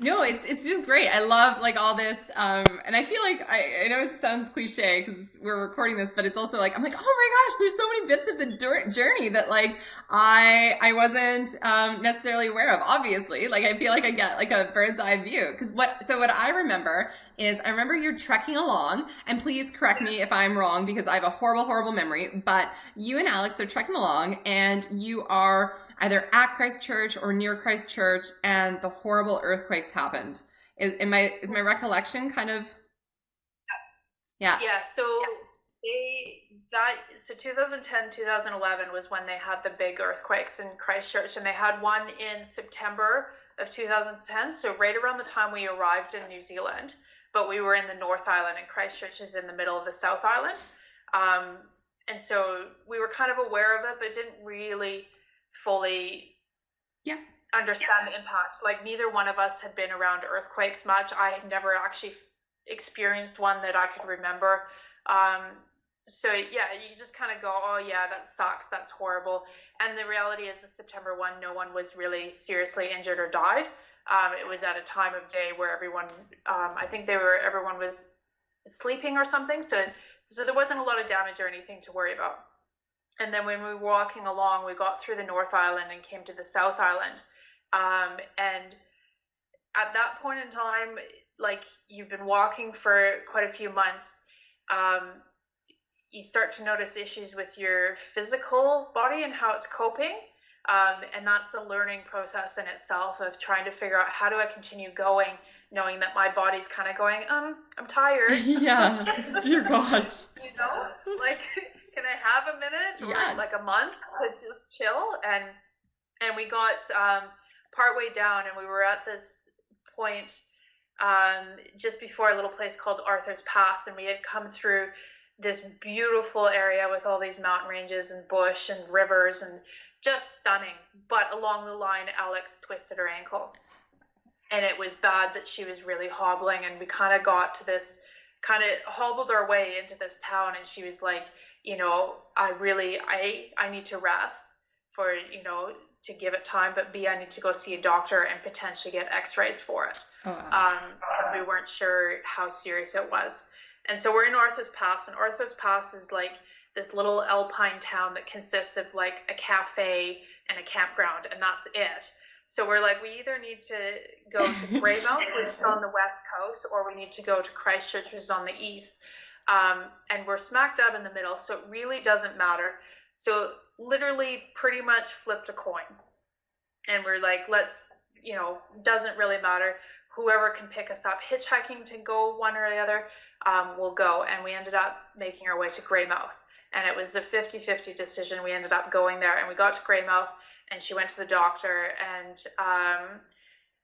No, it's just great. I love like all this, and I feel like I know it sounds cliche because we're recording this, but it's also like I'm like, oh my gosh, there's so many bits of the journey that like I wasn't necessarily aware of. Obviously, like I feel like I get like a bird's eye view, because what I remember is you're trekking along, and please correct me if I'm wrong because I have a horrible memory, but you and Alex are trekking along, and you are either at Christchurch or near Christchurch, and the horrible earthquakes happened. Is my recollection kind of? Yeah. So 2010, 2011 was when they had the big earthquakes in Christchurch, and they had one in September of 2010. So right around the time we arrived in New Zealand, but we were in the North Island, and Christchurch is in the middle of the South Island. And so we were kind of aware of it, but didn't really fully understand the impact. Like neither one of us had been around earthquakes much. I had never actually experienced one that I could remember. So you just kind of go, oh yeah, that sucks, that's horrible. And the reality is the September one, no one was really seriously injured or died. It was at a time of day where everyone, everyone was sleeping or something. So there wasn't a lot of damage or anything to worry about. And then when we were walking along, we got through the North Island and came to the South Island. And at that point in time, like you've been walking for quite a few months, you start to notice issues with your physical body and how it's coping. And that's a learning process in itself of trying to figure out, how do I continue going, knowing that my body's kind of going, I'm tired. Yeah, dear gosh. Like, can I have a minute or like a month to just chill? And we got partway down, and we were at this point just before a little place called Arthur's Pass, and we had come through this beautiful area with all these mountain ranges and bush and rivers and just stunning. But along the line, Alex twisted her ankle, and it was bad that she was really hobbling, and we kind of got to this, kind of hobbled our way into this town, and she was like, you know, I need to rest for, you know, to give it time, but B, I need to go see a doctor and potentially get x-rays for it. Oh, wow. Because we weren't sure how serious it was. And so we're in Arthur's Pass, and Arthur's Pass is like this little alpine town that consists of like a cafe and a campground, and that's it. So we're like, we either need to go to Greymouth, which is on the west coast, or we need to go to Christchurch, which is on the east. And we're smack dab in the middle, so it really doesn't matter. So literally pretty much flipped a coin. And we're like, let's, you know, doesn't really matter. Whoever can pick us up hitchhiking to go one or the other, will go. And we ended up making our way to Greymouth. And it was a 50-50 decision. We ended up going there, and we got to Greymouth, and she went to the doctor, and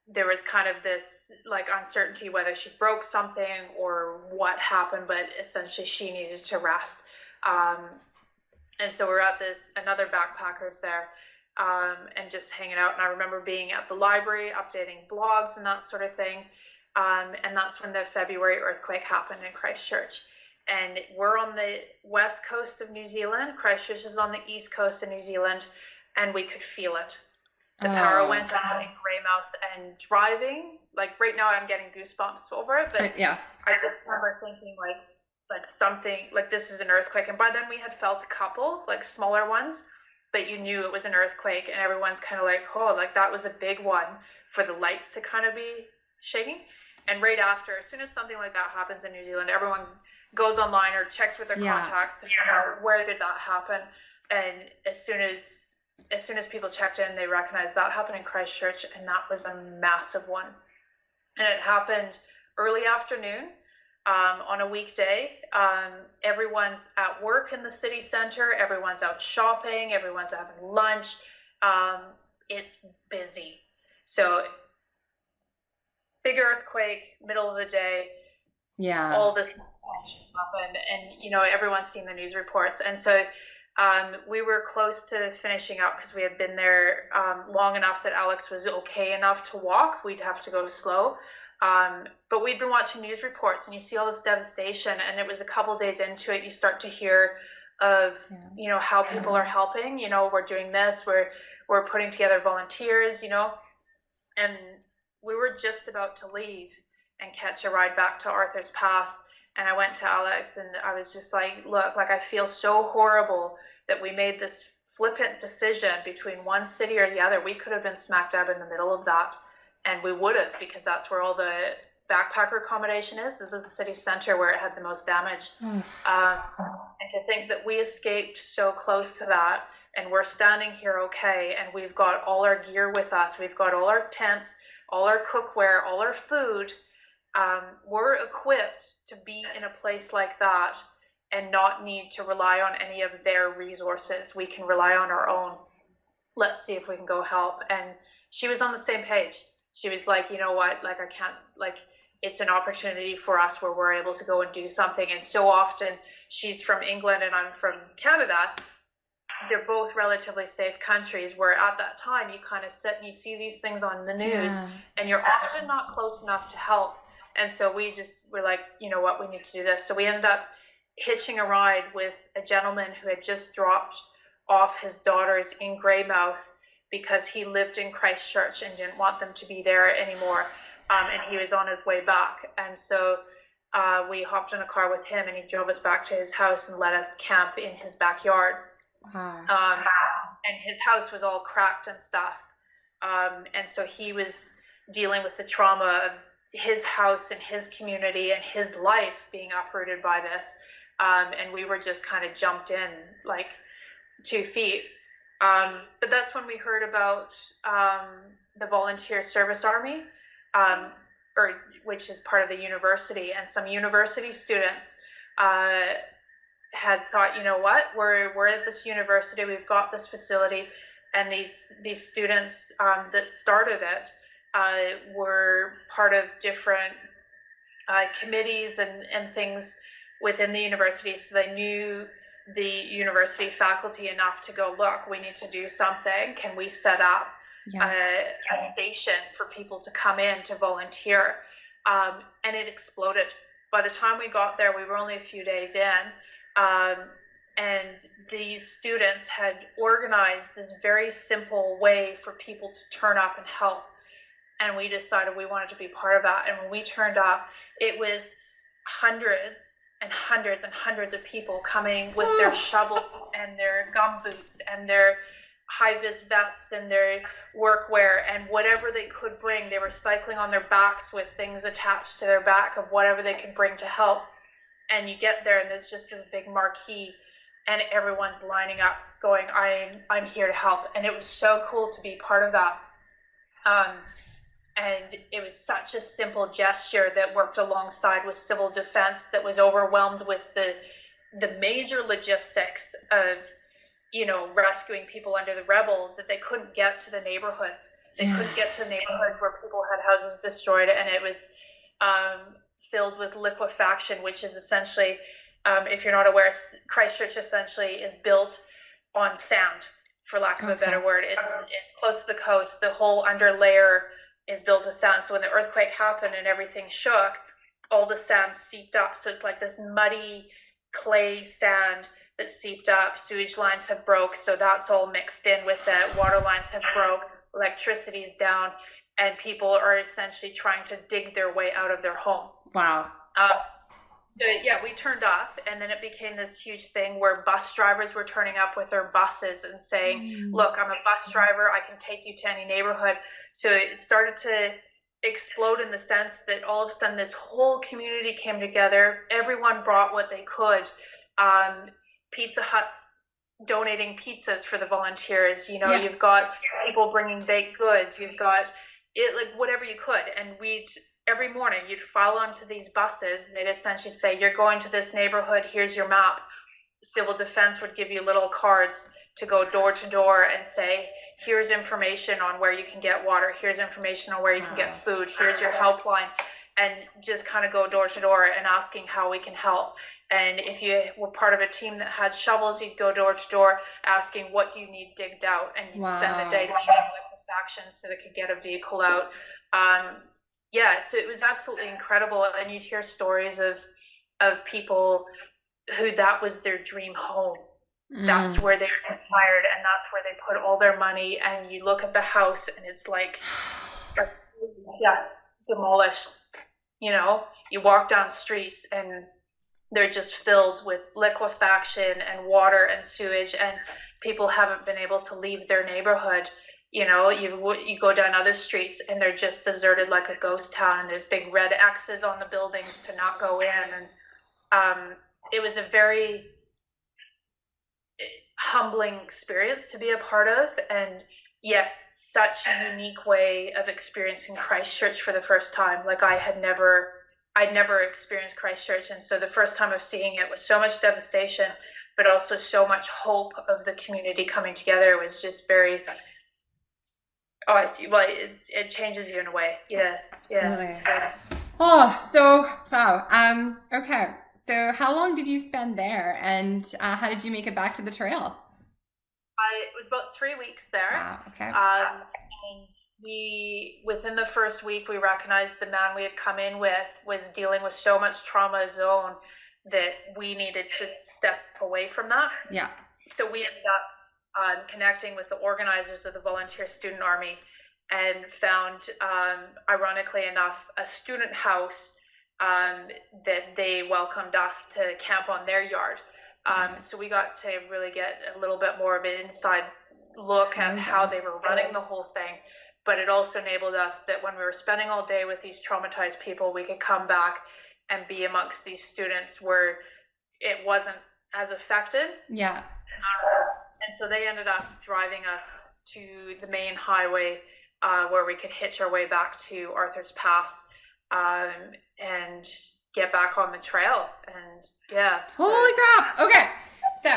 there was kind of this like uncertainty whether she broke something or what happened, but essentially she needed to rest. And so we're at another backpackers there, and just hanging out. And I remember being at the library, updating blogs and that sort of thing. And that's when the February earthquake happened in Christchurch. And we're on the west coast of New Zealand. Christchurch is on the east coast of New Zealand, and we could feel it. The power went out in Greymouth, and driving, like right now I'm getting goosebumps over it, but yeah. I just remember thinking like something, like this is an earthquake. And by then we had felt a couple, like smaller ones, but you knew it was an earthquake, and everyone's kind of like, oh, like that was a big one for the lights to kind of be shaking. And right after, as soon as something like that happens in New Zealand, everyone goes online or checks with their contacts to figure out where did that happen. And as soon as people checked in, they recognized that happened in Christchurch, and that was a massive one. And it happened early afternoon on a weekday. Everyone's at work in the city center. Everyone's out shopping. Everyone's having lunch. It's busy. So big earthquake, middle of the day. Yeah. All this happened, and you know, everyone's seen the news reports. And so we were close to finishing up because we had been there long enough that Alex was okay enough to walk. We'd have to go slow. But we'd been watching news reports, and you see all this devastation, and it was a couple days into it, you start to hear of, you know, how people are helping. You know, we're doing this, we're putting together volunteers, you know, and we were just about to leave and catch a ride back to Arthur's Pass. And I went to Alex, and I was just like, look, like I feel so horrible that we made this flippant decision between one city or the other. We could have been smack dab in the middle of that, and we would have, because that's where all the backpacker accommodation is the city center where it had the most damage. And to think that we escaped so close to that, and we're standing here okay, and we've got all our gear with us. We've got all our tents, all our cookware, all our food. We're equipped to be in a place like that and not need to rely on any of their resources. We can rely on our own. Let's see if we can go help. And she was on the same page. She was like, you know what, like I can't, like it's an opportunity for us where we're able to go and do something. And so often, she's from England and I'm from Canada. They're both relatively safe countries where at that time you kind of sit and you see these things on the news, and you're often not close enough to help. And so we're like, you know what, we need to do this. So we ended up hitching a ride with a gentleman who had just dropped off his daughters in Greymouth because he lived in Christchurch and didn't want them to be there anymore. And he was on his way back. And so we hopped in a car with him, and he drove us back to his house and let us camp in his backyard. And his house was all cracked and stuff. And so he was dealing with the trauma of his house and his community and his life being uprooted by this. And we were just kind of jumped in like 2 feet. But that's when we heard about the Volunteer Service Army, which is part of the university. And some university students had thought, you know what, we're at this university, we've got this facility, and these students that started it were part of different committees and things within the university. So they knew the university faculty enough to go, look, we need to do something. Can we set up a station for people to come in to volunteer? And it exploded. By the time we got there, we were only a few days in. And these students had organized this very simple way for people to turn up and help. And we decided we wanted to be part of that. And when we turned up, it was hundreds and hundreds and hundreds of people coming with their shovels and their gum boots and their high-vis vests and their workwear and whatever they could bring. They were cycling on their backs with things attached to their back of whatever they could bring to help. And you get there and there's just this big marquee and everyone's lining up going, I'm here to help. And it was so cool to be part of that. And it was such a simple gesture that worked alongside with civil defense that was overwhelmed with the major logistics of, rescuing people under the rebel, that they couldn't get to the neighborhoods. They couldn't get to the neighborhoods where people had houses destroyed, and it was filled with liquefaction, which is essentially, if you're not aware, Christchurch essentially is built on sand, for lack of a better word. It's close to the coast. The whole underlayer is built with sand. So when the earthquake happened and everything shook, all the sand seeped up. So it's like this muddy clay sand that seeped up. Sewage lines have broke, so that's all mixed in with it. Water lines have broke. Electricity's down, and people are essentially trying to dig their way out of their home. Wow. So we turned up, and then it became this huge thing where bus drivers were turning up with their buses and saying, look, I'm a bus driver, I can take you to any neighborhood. So it started to explode in the sense that all of a sudden this whole community came together. Everyone brought what they could. Pizza Hut's donating pizzas for the volunteers. You've got people bringing baked goods. You've got whatever you could. And every morning you'd file onto these buses. They'd essentially say, you're going to this neighborhood, here's your map. Civil defense would give you little cards to go door to door and say, here's information on where you can get water, here's information on where you can get food, here's your helpline, and just kind of go door to door and asking how we can help. And if you were part of a team that had shovels, you'd go door to door asking, what do you need digged out? And you'd spend the day digging liquefaction so they could get a vehicle out. So it was absolutely incredible. And you'd hear stories of people who that was their dream home. That's where they were inspired, and that's where they put all their money. And you look at the house and it's like just demolished. You walk down streets and they're just filled with liquefaction and water and sewage, and people haven't been able to leave their neighborhood. You go down other streets and they're just deserted like a ghost town, and there's big red X's on the buildings to not go in. And it was a very humbling experience to be a part of, and yet such a unique way of experiencing Christchurch for the first time. Like I'd never experienced Christchurch, and so the first time of seeing it was so much devastation, but also so much hope of the community coming together. It was just very it changes you in a way. Absolutely. Wow. Okay, so how long did you spend there, and how did you make it back to the trail? It was about 3 weeks there. Wow. Okay. And within the first week, we recognized the man we had come in with was dealing with so much trauma of his own that we needed to step away from that. Yeah. So we ended up connecting with the organizers of the Volunteer Student Army and found, ironically enough, a student house that they welcomed us to camp on their yard. So we got to really get a little bit more of an inside look at how they were running the whole thing. But it also enabled us that when we were spending all day with these traumatized people, we could come back and be amongst these students where it wasn't as affected. Yeah. And so they ended up driving us to the main highway where we could hitch our way back to Arthur's Pass and get back on the trail. And Holy crap. Okay. So,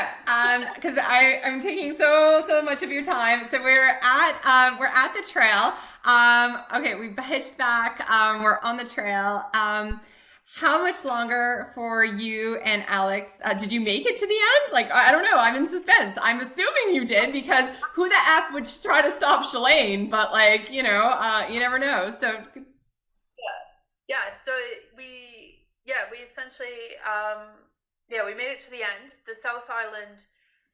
because I'm taking so much of your time. So we're at the trail. Okay, we hitched back. We're on the trail. How much longer for you and Alex? Did you make it to the end? Like, I don't know. I'm in suspense. I'm assuming you did because who the F would try to stop Shalane? But like, you never know. So Yeah. So we essentially, we made it to the end. The South Island,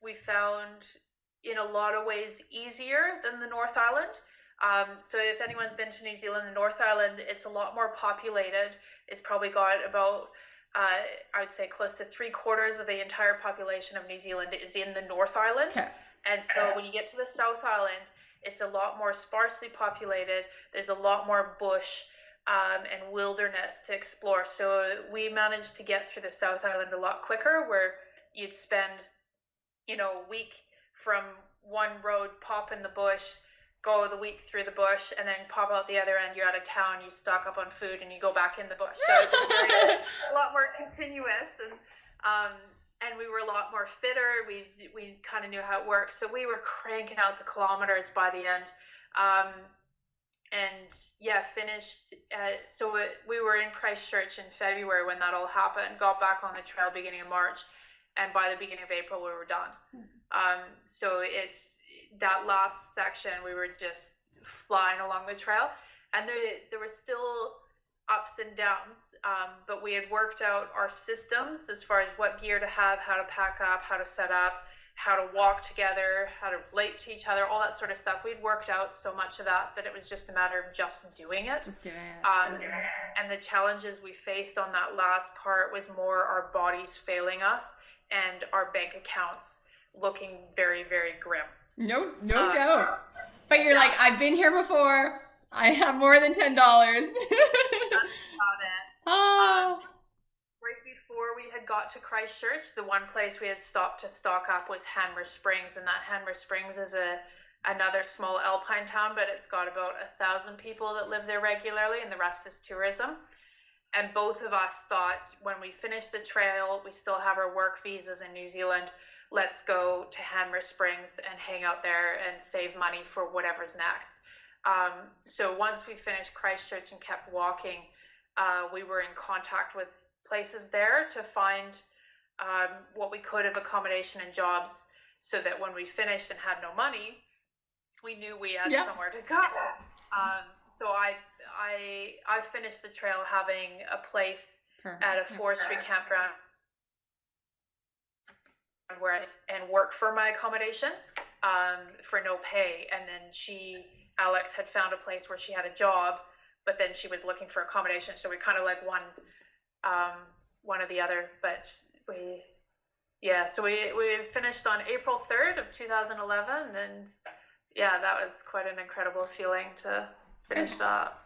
we found in a lot of ways easier than the North Island. So if anyone's been to New Zealand, the North Island, it's a lot more populated. It's probably got about, I would say close to 3/4 of the entire population of New Zealand is in the North Island. okay. And so when you get to the South Island, it's a lot more sparsely populated. There's a lot more bush and wilderness to explore. So we managed to get through the South Island a lot quicker, where you'd spend, a week from one road, pop in the bush, go the week through the bush, and then pop out the other end, you're out of town, you stock up on food, and you go back in the bush. So it was a lot more continuous, and we were a lot more fitter. We kind of knew how it worked. So we were cranking out the kilometers by the end. Finished. We were in Christchurch in February when that all happened, got back on the trail beginning of March, and by the beginning of April, we were done. So it's that last section, we were just flying along the trail, and there were still ups and downs, but we had worked out our systems as far as what gear to have, how to pack up, how to set up, how to walk together, how to relate to each other, all that sort of stuff. We'd worked out so much of that it was just a matter of just doing it. And the challenges we faced on that last part was more our bodies failing us and our bank accounts looking very, very grim. No doubt. But you're like, I've been here before. I have more than $10. That's about it. Oh. Right before we had got to Christchurch, the one place we had stopped to stock up was Hanmer Springs, and that Hanmer Springs is another small alpine town, but it's got about 1,000 people that live there regularly, and the rest is tourism. And both of us thought, when we finish the trail, we still have our work visas in New Zealand, let's go to Hanmer Springs and hang out there and save money for whatever's next. So once we finished Christchurch and kept walking, we were in contact with places there to find what we could of accommodation and jobs, so that when we finished and had no money, we knew we had somewhere to go. So I finished the trail having a place at a forestry campground and work for my accommodation for no pay. And then Alex had found a place where she had a job, but then she was looking for accommodation. So we kind of like one or the other. But we finished on April 3rd of 2011, and that was quite an incredible feeling to finish that.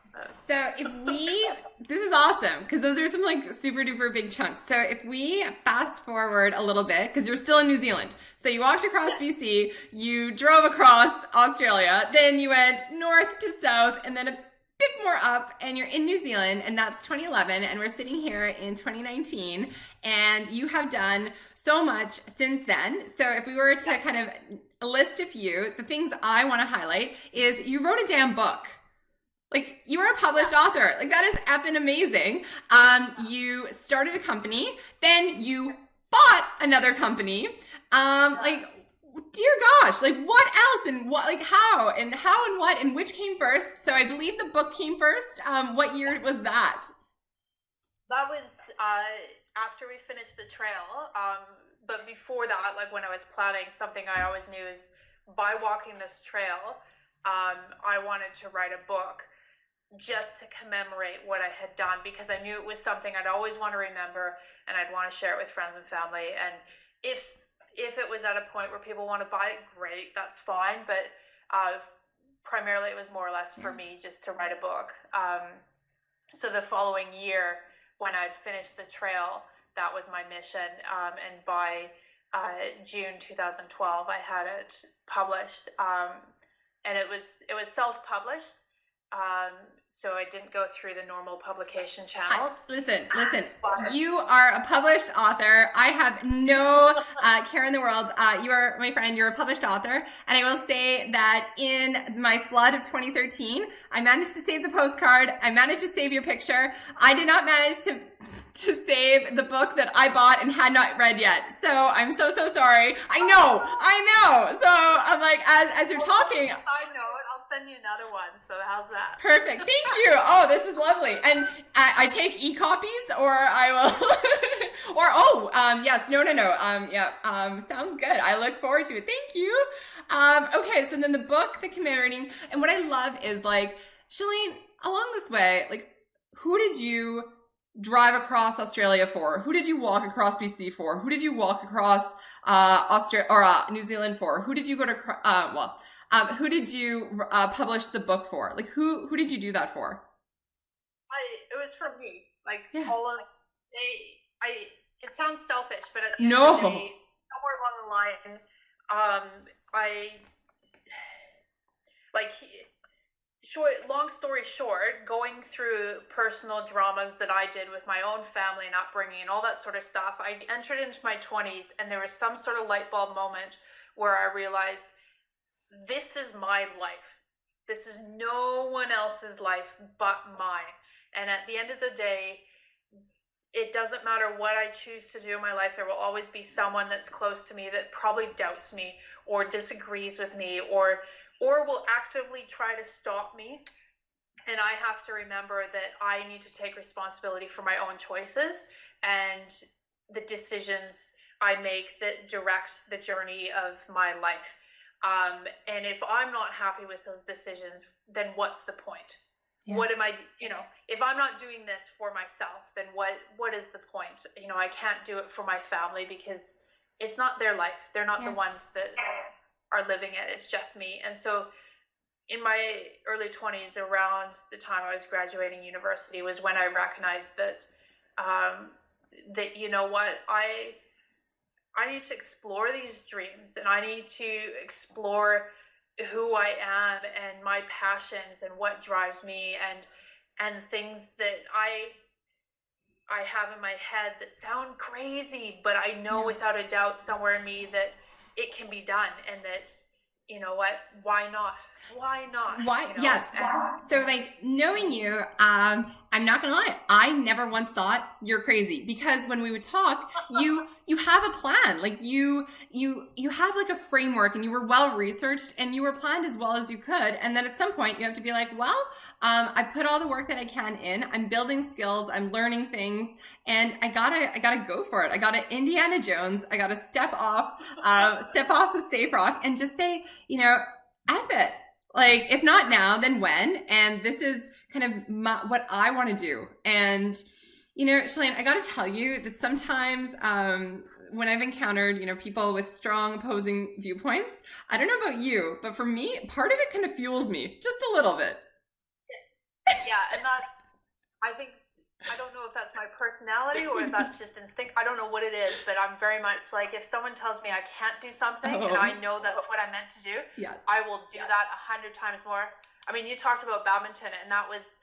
So this is awesome, because those are some like super duper big chunks. So if we fast forward a little bit, because you're still in New Zealand. So you walked across BC, you drove across Australia, then you went north to south, and then a bit more up, and you're in New Zealand, and that's 2011, and we're sitting here in 2019, and you have done so much since then. So if we were to kind of list a few, the things I want to highlight is you wrote a damn book. Like, you are a published author. Like, that is effing amazing. You started a company, then you bought another company. Dear gosh, like, what else, and what, like, how and what and which came first? So I believe the book came first. What year was that? That was after we finished the trail. But before that, like when I was planning, something I always knew is by walking this trail, I wanted to write a book just to commemorate what I had done, because I knew it was something I'd always want to remember, and I'd want to share it with friends and family. And if it was at a point where people want to buy it, great, that's fine. But primarily it was more or less for me just to write a book. So the following year, when I'd finished the trail, that was my mission. And by June 2012, I had it published. And it was self-published. So I didn't go through the normal publication channels. Listen, you are a published author. I have no care in the world. You are my friend. You're a published author. And I will say that in my flood of 2013, I managed to save the postcard. I managed to save your picture. I did not manage to save the book that I bought and had not read yet. So I'm so sorry. I know. So I'm like, as you're talking. Side note, I'll send you another one. So how's that? Perfect. Thank you. Oh, this is lovely. And I take e-copies, or I will, yes, no. Sounds good. I look forward to it. Thank you. Okay. So then the book, the commemorating, and what I love is like, Shalane, along this way, like, who did you drive across Australia for? Who did you walk across BC for? Who did you walk across New Zealand for? Who did you go to? Who did you publish the book for? Like, who did you do that for? It was for me. Like, yeah. It sounds selfish, but at the end of the day, somewhere along the line, long story short, going through personal dramas that I did with my own family and upbringing and all that sort of stuff, I entered into my 20s, and there was some sort of light bulb moment where I realized, this is my life. This is no one else's life but mine. And at the end of the day, it doesn't matter what I choose to do in my life. There will always be someone that's close to me that probably doubts me or disagrees with me or will actively try to stop me. And I have to remember that I need to take responsibility for my own choices and the decisions I make that direct the journey of my life. And if I'm not happy with those decisions, then what's the point? Yeah. What am I, if I'm not doing this for myself, then what is the point? I can't do it for my family because it's not their life. They're not the ones that are living it. It's just me. And so in my early 20s, around the time I was graduating university, was when I recognized that, I need to explore these dreams, and I need to explore who I am and my passions and what drives me and things that I have in my head that sound crazy, but I know without a doubt somewhere in me that it can be done, and that, why not? Yes. So like, knowing you, I'm not gonna lie, I never once thought you're crazy, because when we would talk, you have a plan. Like you have like a framework, and you were well researched, and you were planned as well as you could. And then at some point you have to be like, well, I put all the work that I can in, I'm building skills, I'm learning things, and I gotta go for it. I gotta Indiana Jones. I gotta step off the safe rock and just say, F it. Like, if not now, then when? And this is kind of what I want to do. And, Shalane, I got to tell you that sometimes when I've encountered, people with strong opposing viewpoints, I don't know about you, but for me, part of it kind of fuels me just a little bit. Yes. Yeah. And I don't know if that's my personality or if that's just instinct. I don't know what it is, but I'm very much like, if someone tells me I can't do something and I know that's what I'm meant to do, I will do that 100 times more. I mean, you talked about badminton, and that was,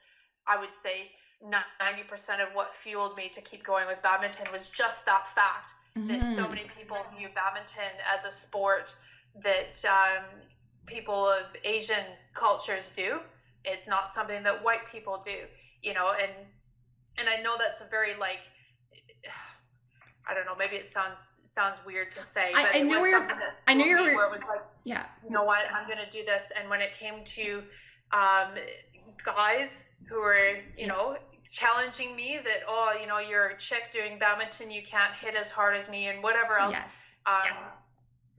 I would say, 90% of what fueled me to keep going with badminton was just that fact that so many people view badminton as a sport that people of Asian cultures do. It's not something that white people do, and I know that's a very, like, I don't know, maybe it sounds weird to say, but I know where it was like, you know what, I'm going to do this. And when it came to guys who were, challenging me that, you're a chick doing badminton, you can't hit as hard as me and whatever else.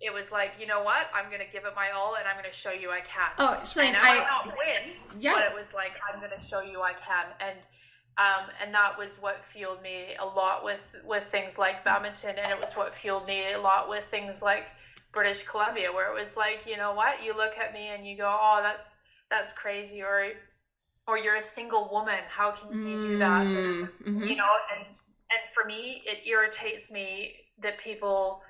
It was like, you know what, I'm going to give it my all, and I'm going to show you I can. Oh, Shalane, and I might not win, but it was like, I'm going to show you I can. And that was what fueled me a lot with things like badminton, and it was what fueled me a lot with things like British Columbia, where it was like, you know what, you look at me and you go, oh, that's crazy, or you're a single woman, how can you do that? Or, and for me, it irritates me that people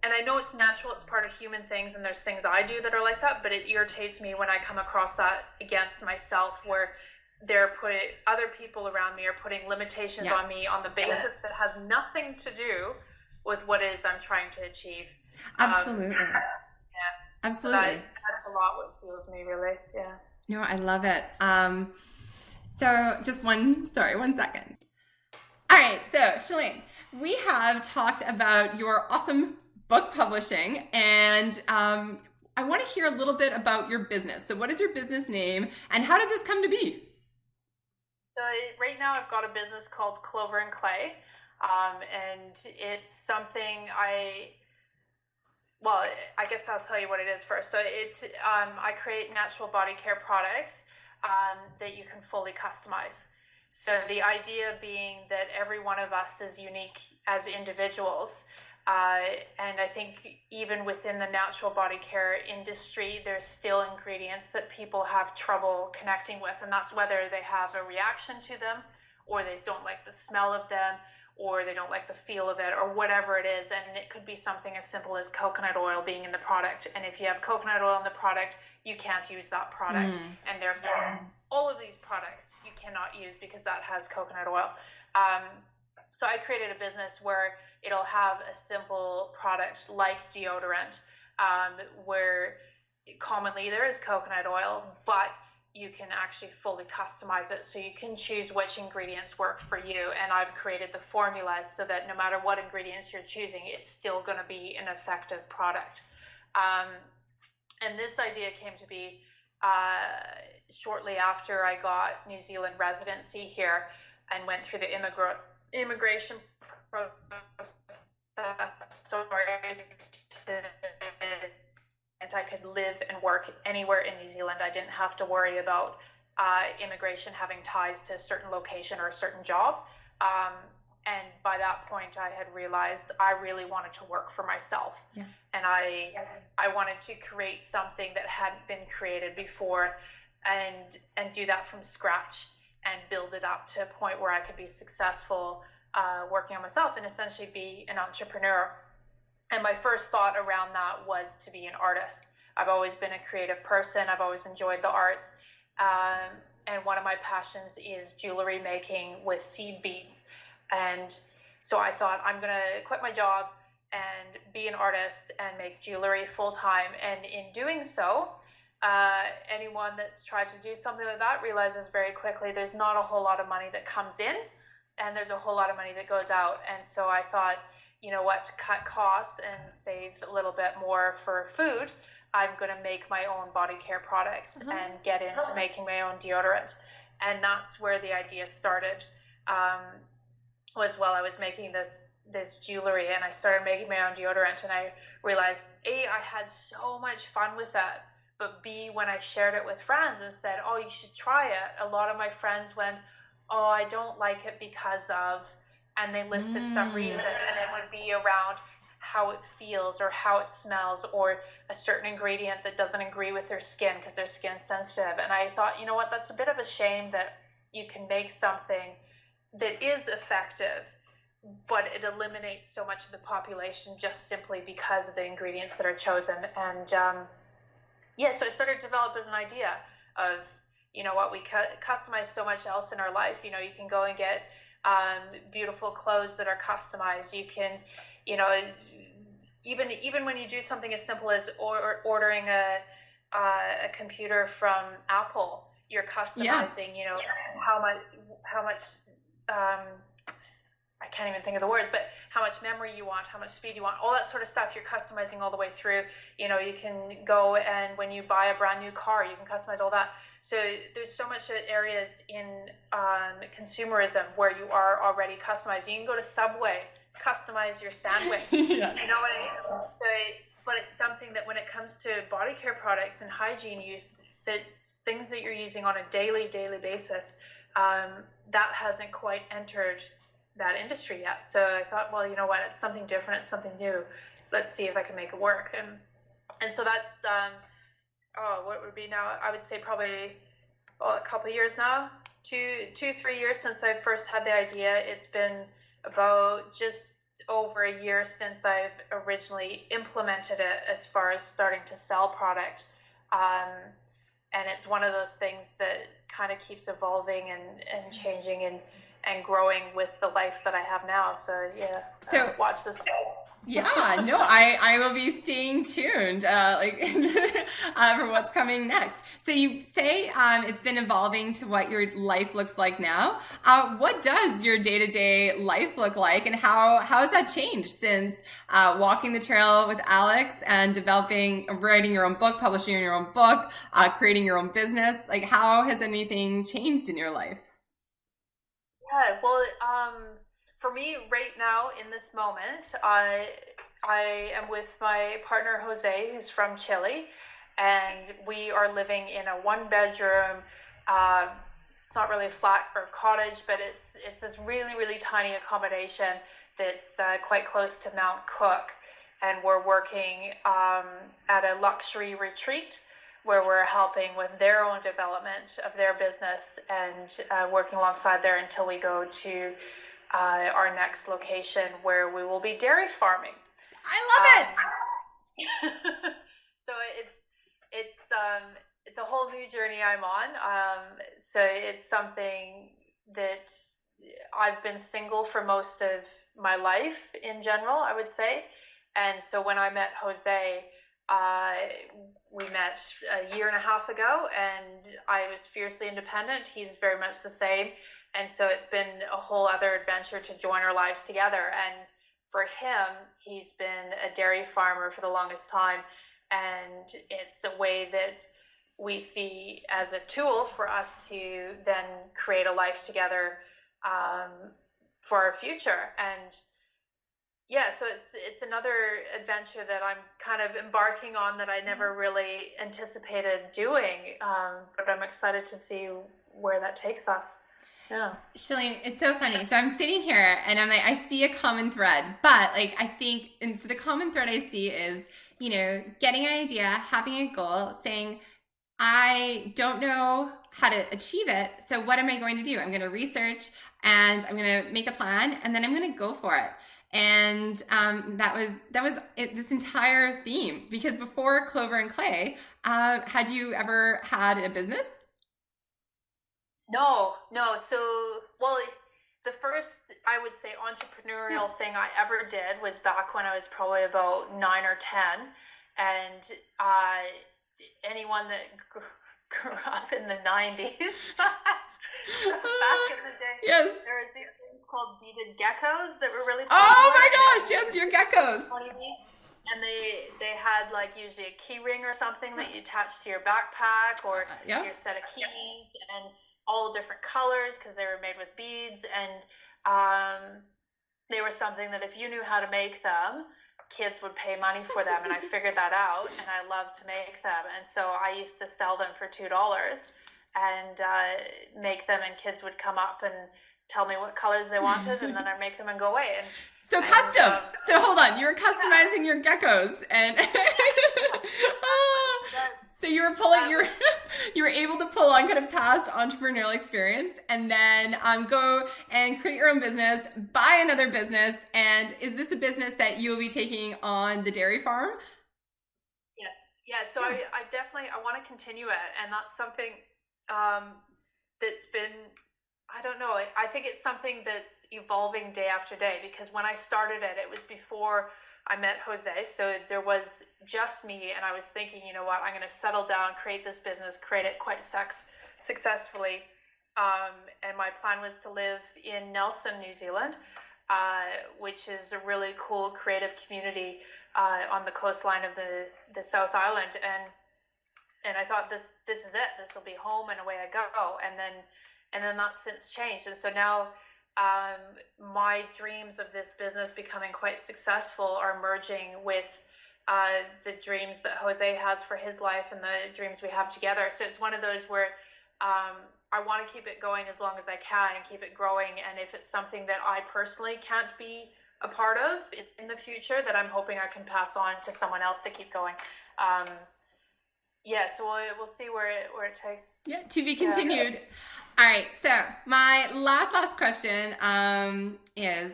and I know it's natural, it's part of human things, and there's things I do that are like that, but it irritates me when I come across that against myself, where they're putting, other people around me are putting limitations on me on the basis that has nothing to do with what it is I'm trying to achieve. Absolutely. Absolutely. So that's a lot what fuels me, really. Yeah. No, I love it. So just one second. All right, so Shalane, we have talked about your awesome book publishing, and I want to hear a little bit about your business. So what is your business name, and how did this come to be? So right now I've got a business called Clover and Clay, and it's something I guess I'll tell you what it is first. So it's I create natural body care products that you can fully customize. So the idea being that every one of us is unique as individuals. And I think even within the natural body care industry, there's still ingredients that people have trouble connecting with. And that's whether they have a reaction to them, or they don't like the smell of them, or they don't like the feel of it, or whatever it is. And it could be something as simple as coconut oil being in the product. And if you have coconut oil in the product, you can't use that product. And therefore, all of these products you cannot use because that has coconut oil. So I created a business where it'll have a simple product like deodorant, where commonly there is coconut oil, but you can actually fully customize it, so you can choose which ingredients work for you. And I've created the formulas so that no matter what ingredients you're choosing, it's still going to be an effective product. And this idea came to be shortly after I got New Zealand residency here and went through the immigration process, and I could live and work anywhere in New Zealand. I didn't have to worry about immigration having ties to a certain location or a certain job. And by that point, I had realized I really wanted to work for myself. Yeah. And I wanted to create something that hadn't been created before, and do that from scratch and build it up to a point where I could be successful working on myself and essentially be an entrepreneur. And my first thought around that was to be an artist. I've always been a creative person. I've always enjoyed the arts. And one of my passions is jewelry making with seed beads. And so I thought, I'm going to quit my job and be an artist and make jewelry full time. And in doing so, anyone that's tried to do something like that realizes very quickly there's not a whole lot of money that comes in, and there's a whole lot of money that goes out. And so I thought, you know what, to cut costs and save a little bit more for food, I'm going to make my own body care products and get into making my own deodorant. And that's where the idea started, was while I was making this jewelry, and I started making my own deodorant, and I realized, A, I had so much fun with that, but B, when I shared it with friends and said, oh, you should try it, a lot of my friends went, oh, I don't like it because of, and they listed some reason, and it would be around how it feels or how it smells or a certain ingredient that doesn't agree with their skin because their skin's sensitive. And I thought, you know what, that's a bit of a shame that you can make something that is effective, but it eliminates so much of the population just simply because of the ingredients that are chosen. And so I started developing an idea of, you know what, we customize so much else in our life. You know, you can go and get beautiful clothes that are customized. You can, you know, even when you do something as simple as ordering a computer from Apple, you're customizing, you know, how much I can't even think of the words, but how much memory you want, how much speed you want, all that sort of stuff, you're customizing all the way through. You know, you can go, and when you buy a brand new car, you can customize all that. So there's so much areas in consumerism where you are already customized. You can go to Subway, customize your sandwich. Yes. You know what I mean? So, but it's something that when it comes to body care products and hygiene use, that things that you're using on a daily basis, that hasn't quite entered that industry yet. So I thought, well, you know what, it's something different, it's something new. Let's see if I can make it work. And so that's what would be now, I would say probably a couple of years now, 2-3 years since I first had the idea. It's been about just over a year since I've originally implemented it as far as starting to sell product. And it's one of those things that kind of keeps evolving and changing and growing with the life that I have now. So yeah, so watch this. Yeah, no, I will be staying tuned, for what's coming next. So you say it's been evolving to what your life looks like now. What does your day-to-day life look like, and how has that changed since walking the trail with Alex and writing your own book, publishing your own book, creating your own business? Like, how has anything changed in your life? Yeah, well, for me right now in this moment, I am with my partner Jose, who's from Chile, and we are living in a one-bedroom. It's not really a flat or cottage, but it's this really, really tiny accommodation that's quite close to Mount Cook, and we're working at a luxury retreat where we're helping with their own development of their business and working alongside there until we go to our next location where we will be dairy farming. I love it. So it's a whole new journey I'm on. So it's something that I've been single for most of my life in general, I would say. And so when I met Jose, we met a year and a half ago, and I was fiercely independent. He's very much the same. And so it's been a whole other adventure to join our lives together. And for him, he's been a dairy farmer for the longest time. And it's a way that we see as a tool for us to then create a life together for our future. And yeah, so it's another adventure that I'm kind of embarking on that I never really anticipated doing, but I'm excited to see where that takes us. Yeah. Shalane, it's so funny. So I'm sitting here and I'm like, I see a common thread, but like, I think, and so the common thread I see is, getting an idea, having a goal, saying, I don't know how to achieve it. So what am I going to do? I'm going to research and I'm going to make a plan, and then I'm going to go for it. And that was it, this entire theme. Because before Clover and Clay, had you ever had a business? No. So, well, the first, I would say, entrepreneurial thing I ever did was back when I was probably about 9 or 10. And anyone that grew up in the 90s, back in the day, yes, there was these things called beaded geckos that were really popular. Oh my gosh, yes, your geckos. And they had like usually a key ring or something that you attach to your backpack or your set of keys, and all different colors because they were made with beads. And they were something that if you knew how to make them, kids would pay money for them. And I figured that out, and I loved to make them. And so I used to sell them for $2 and make them, and kids would come up and tell me what colors they wanted, and then I'd make them and go away. And so custom. So hold on, you were customizing your geckos, and so you were pulling you were able to pull on kind of past entrepreneurial experience, and then go and create your own business, buy another business. And is this a business that you'll be taking on the dairy farm? Yes. Yeah. So I definitely want to continue it, and that's something that's been, I don't know, I think it's something that's evolving day after day, because when I started it, it was before I met Jose. So there was just me, and I was thinking, you know what, I'm going to settle down, create this business, create it quite successfully. And my plan was to live in Nelson, New Zealand, which is a really cool creative community on the coastline of the South Island. And I thought, this is it. This will be home, and away I go. And then that's since changed. And so now my dreams of this business becoming quite successful are merging with the dreams that Jose has for his life and the dreams we have together. So it's one of those where I want to keep it going as long as I can and keep it growing. And if it's something that I personally can't be a part of in the future, that I'm hoping I can pass on to someone else to keep going. Yeah, so we'll see where it takes. Yeah, to be continued. Yeah. All right, so my last question is,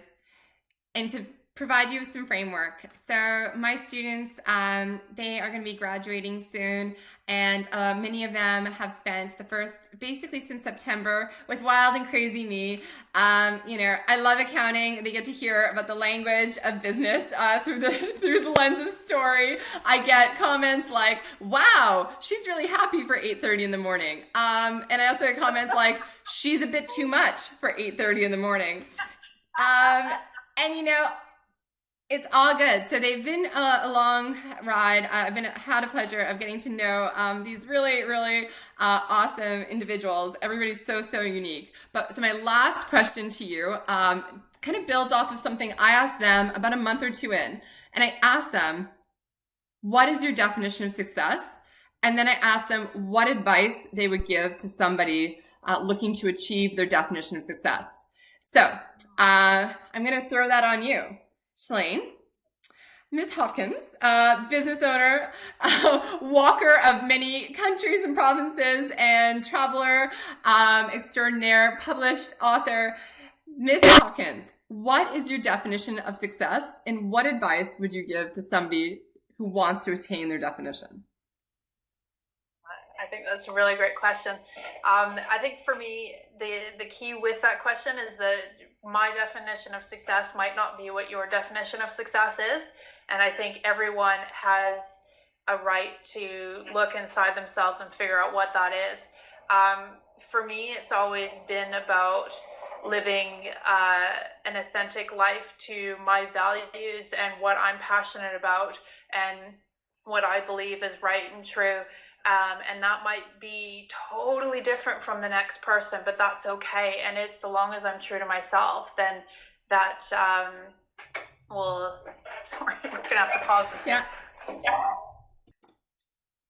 and to provide you with some framework. So my students, they are going to be graduating soon, and many of them have spent the first, basically since September, with wild and crazy me. I love accounting. They get to hear about the language of business through the lens of story. I get comments like, "Wow, she's really happy for 8:30 in the morning," and I also get comments like, "She's a bit too much for 8:30 in the morning." And it's all good. So they've been a long ride. I've had a pleasure of getting to know these really, really awesome individuals. Everybody's so unique. So my last question to you kind of builds off of something I asked them about a month or two in. And I asked them, what is your definition of success? And then I asked them what advice they would give to somebody looking to achieve their definition of success. So I'm going to throw that on you. Shalane, Ms. Hopkins, business owner, walker of many countries and provinces, and traveler extraordinaire, published author. Ms. Hopkins, what is your definition of success, and what advice would you give to somebody who wants to attain their definition? I think that's a really great question. I think for me, the key with that question is that my definition of success might not be what your definition of success is. And I think everyone has a right to look inside themselves and figure out what that is. For me, it's always been about living an authentic life to my values and what I'm passionate about and what I believe is right and true. And that might be totally different from the next person, but that's okay. And it's so long as I'm true to myself, then that sorry, we're going to have to pause this. Yeah.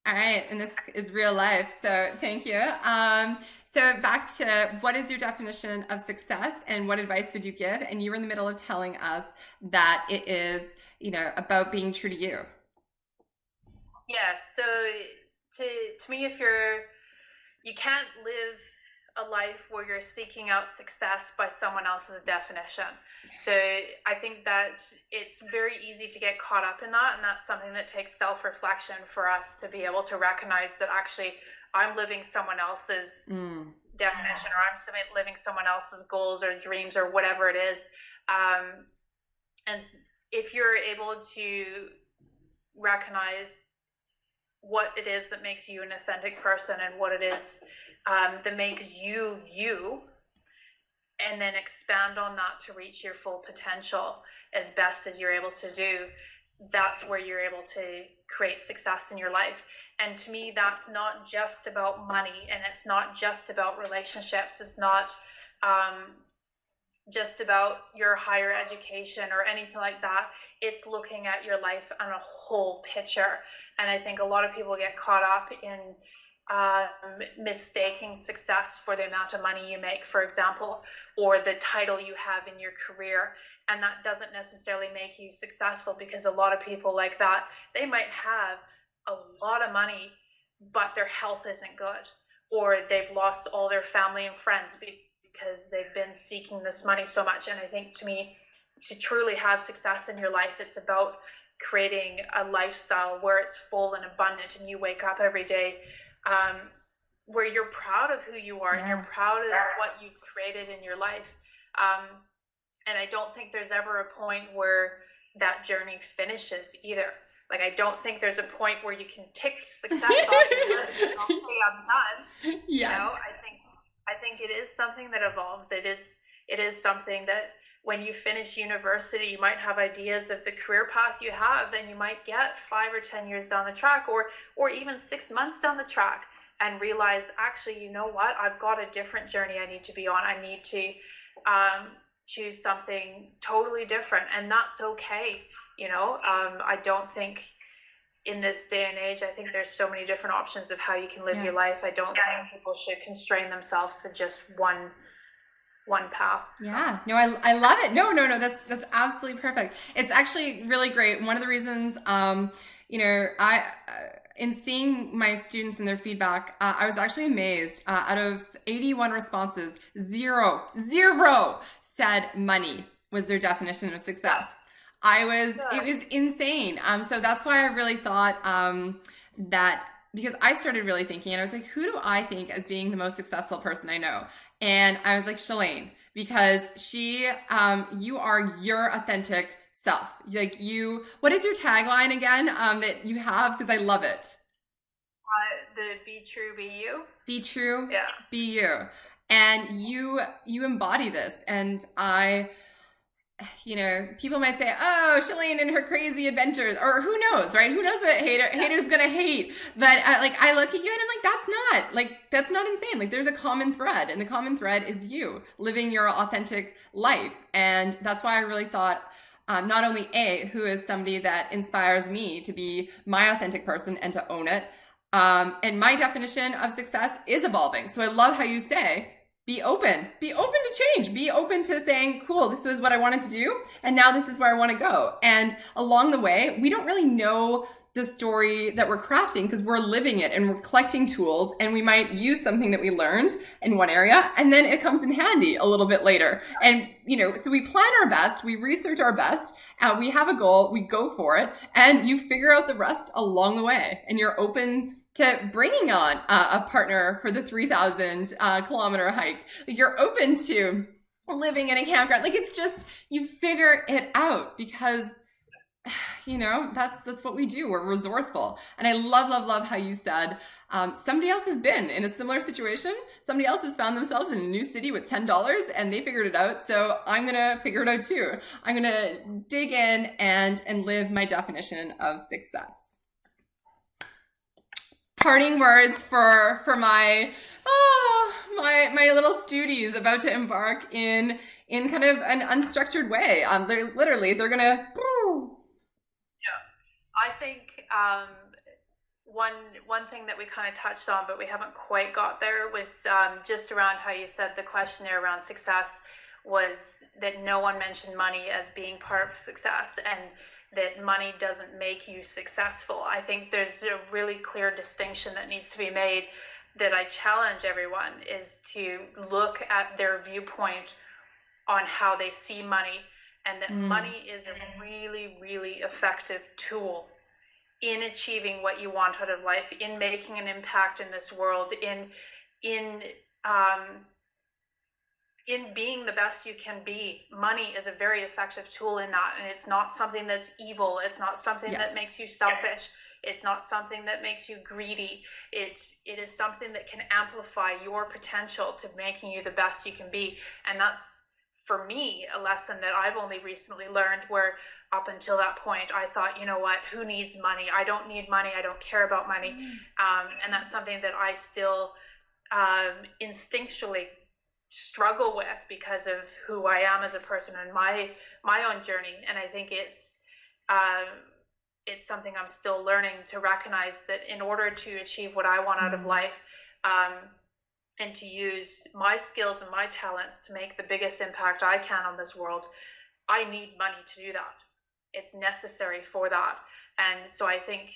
All right. And this is real life. So thank you. So back to what is your definition of success and what advice would you give? And you were in the middle of telling us that it is, about being true to you. Yeah. So to me, if you can't live a life where you're seeking out success by someone else's definition. So I think that it's very easy to get caught up in that, and that's something that takes self-reflection for us to be able to recognize that actually I'm living someone else's definition, or I'm living someone else's goals or dreams or whatever it is. And if you're able to recognize what it is that makes you an authentic person and what it is that makes you you, and then expand on that to reach your full potential as best as you're able to do, that's where you're able to create success in your life. And to me, that's not just about money, and it's not just about relationships. It's not just about your higher education or anything like that. It's looking at your life on a whole picture. And I think a lot of people get caught up in mistaking success for the amount of money you make, for example, or the title you have in your career. And that doesn't necessarily make you successful, because a lot of people like that, they might have a lot of money, but their health isn't good, or they've lost all their family and friends because they've been seeking this money so much. And I think, to me, to truly have success in your life, it's about creating a lifestyle where it's full and abundant, and you wake up every day where you're proud of who you are, and you're proud of what you've created in your life. And I don't think there's ever a point where that journey finishes either. Like, I don't think there's a point where you can tick success off your list and go, okay, I'm done. Yeah. I think it is something that evolves. It is something that when you finish university, you might have ideas of the career path you have, and you might get 5 or 10 years down the track, or even 6 months down the track, and realize, actually, you know what? I've got a different journey I need to be on. I need to choose something totally different, and that's okay. I don't think in this day and age, I think there's so many different options of how you can live your life. I don't think people should constrain themselves to just one path. Yeah, no, I love it. No, that's absolutely perfect. It's actually really great. One of the reasons, in seeing my students and their feedback, I was actually amazed. Out of 81 responses, zero said money was their definition of success. It was insane. So that's why I really thought that, because I started really thinking, and I was like, who do I think as being the most successful person I know? And I was like, Shalane, because you are your authentic self. Like what is your tagline again that you have? Because I love it. The be true, be you. Be true, yeah. Be you. And you embody this. And people might say, oh, Shalane and her crazy adventures, or who knows, right? Who knows what haters gonna hate? But I look at you and I'm like, that's not insane. Like, there's a common thread, and the common thread is you living your authentic life. And that's why I really thought, not only who is somebody that inspires me to be my authentic person and to own it. And my definition of success is evolving. So I love how you say, be open to change, be open to saying, cool, this is what I wanted to do, and now this is where I want to go. And along the way, we don't really know the story that we're crafting because we're living it and we're collecting tools, and we might use something that we learned in one area and then it comes in handy a little bit later. And, so we plan our best, we research our best, we have a goal, we go for it, and you figure out the rest along the way, and you're open to bringing on a partner for the 3,000 kilometer hike. Like, you're open to living in a campground. Like, it's just, you figure it out because, that's what we do. We're resourceful. And I love how you said, somebody else has been in a similar situation. Somebody else has found themselves in a new city with $10 and they figured it out. So I'm going to figure it out too. I'm going to dig in and live my definition of success. Parting words for my little studies about to embark in kind of an unstructured way. They're gonna. Yeah, I think one thing that we kind of touched on, but we haven't quite got there, was just around how you said the questionnaire around success was that no one mentioned money as being part of success, and that money doesn't make you successful. I think there's a really clear distinction that needs to be made that I challenge everyone is to look at their viewpoint on how they see money, and that money is a really, really effective tool in achieving what you want out of life, in making an impact in this world, in being the best you can be. Money is a very effective tool in that, and it's not something that's evil. It's not something that makes you selfish. It's not something that makes you greedy. It is something that can amplify your potential to making you the best you can be. And that's, for me, a lesson that I've only recently learned, where up until that point I thought, you know what, who needs money? I don't need money. I don't care about money. And that's something that I still instinctually struggle with because of who I am as a person and my own journey. And I think it's something I'm still learning to recognize, that in order to achieve what I want out of life, and to use my skills and my talents to make the biggest impact I can on this world, I need money to do that. It's necessary for that. And so I think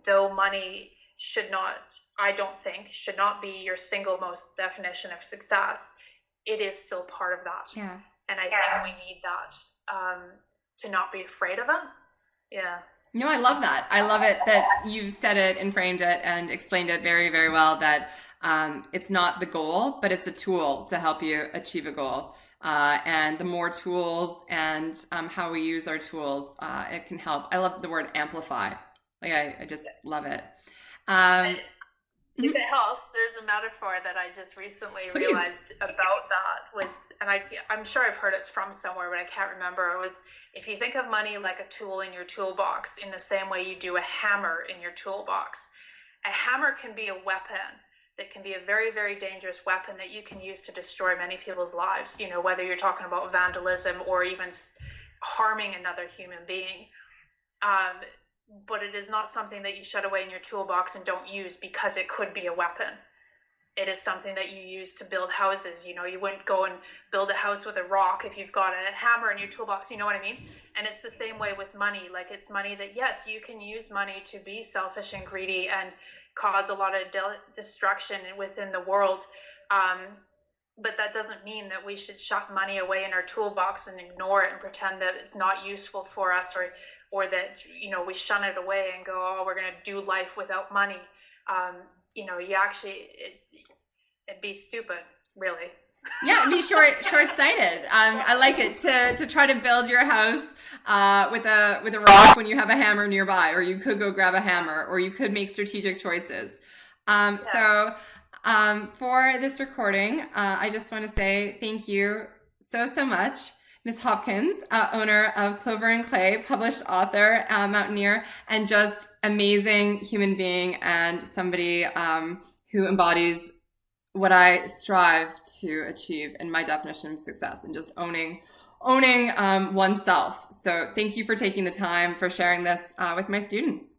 though money should not be your single most definition of success, it is still part of that. Yeah. And I think we need that to not be afraid of it. Yeah. No, I love that. I love it that you said it and framed it and explained it very, very well, that it's not the goal, but it's a tool to help you achieve a goal. And the more tools and how we use our tools, it can help. I love the word amplify. Like, I just love it. If it helps, there's a metaphor that I just recently realized about that and I'm sure I've heard it from somewhere, but I can't remember. It was, if you think of money like a tool in your toolbox, in the same way you do a hammer in your toolbox, a hammer can be a weapon that can be a very, very dangerous weapon that you can use to destroy many people's lives, whether you're talking about vandalism or even harming another human being. But it is not something that you shut away in your toolbox and don't use because it could be a weapon. It is something that you use to build houses. You wouldn't go and build a house with a rock if you've got a hammer in your toolbox. You know what I mean? And it's the same way with money. Like, it's money that, yes, you can use money to be selfish and greedy and cause a lot of destruction within the world. but that doesn't mean that we should shut money away in our toolbox and ignore it and pretend that it's not useful for us, or that, you know, we shun it away and go, oh, we're going to do life without money. You know, you actually, it'd be stupid, really. Yeah, be short-sighted. I like it to try to build your house with a rock when you have a hammer nearby, or you could go grab a hammer, or you could make strategic choices. So for this recording, I just want to say thank you so much, Ms. Hopkins, owner of Clover and Clay, published author, mountaineer, and just amazing human being, and somebody who embodies what I strive to achieve in my definition of success, and just owning oneself. So thank you for taking the time for sharing this with my students.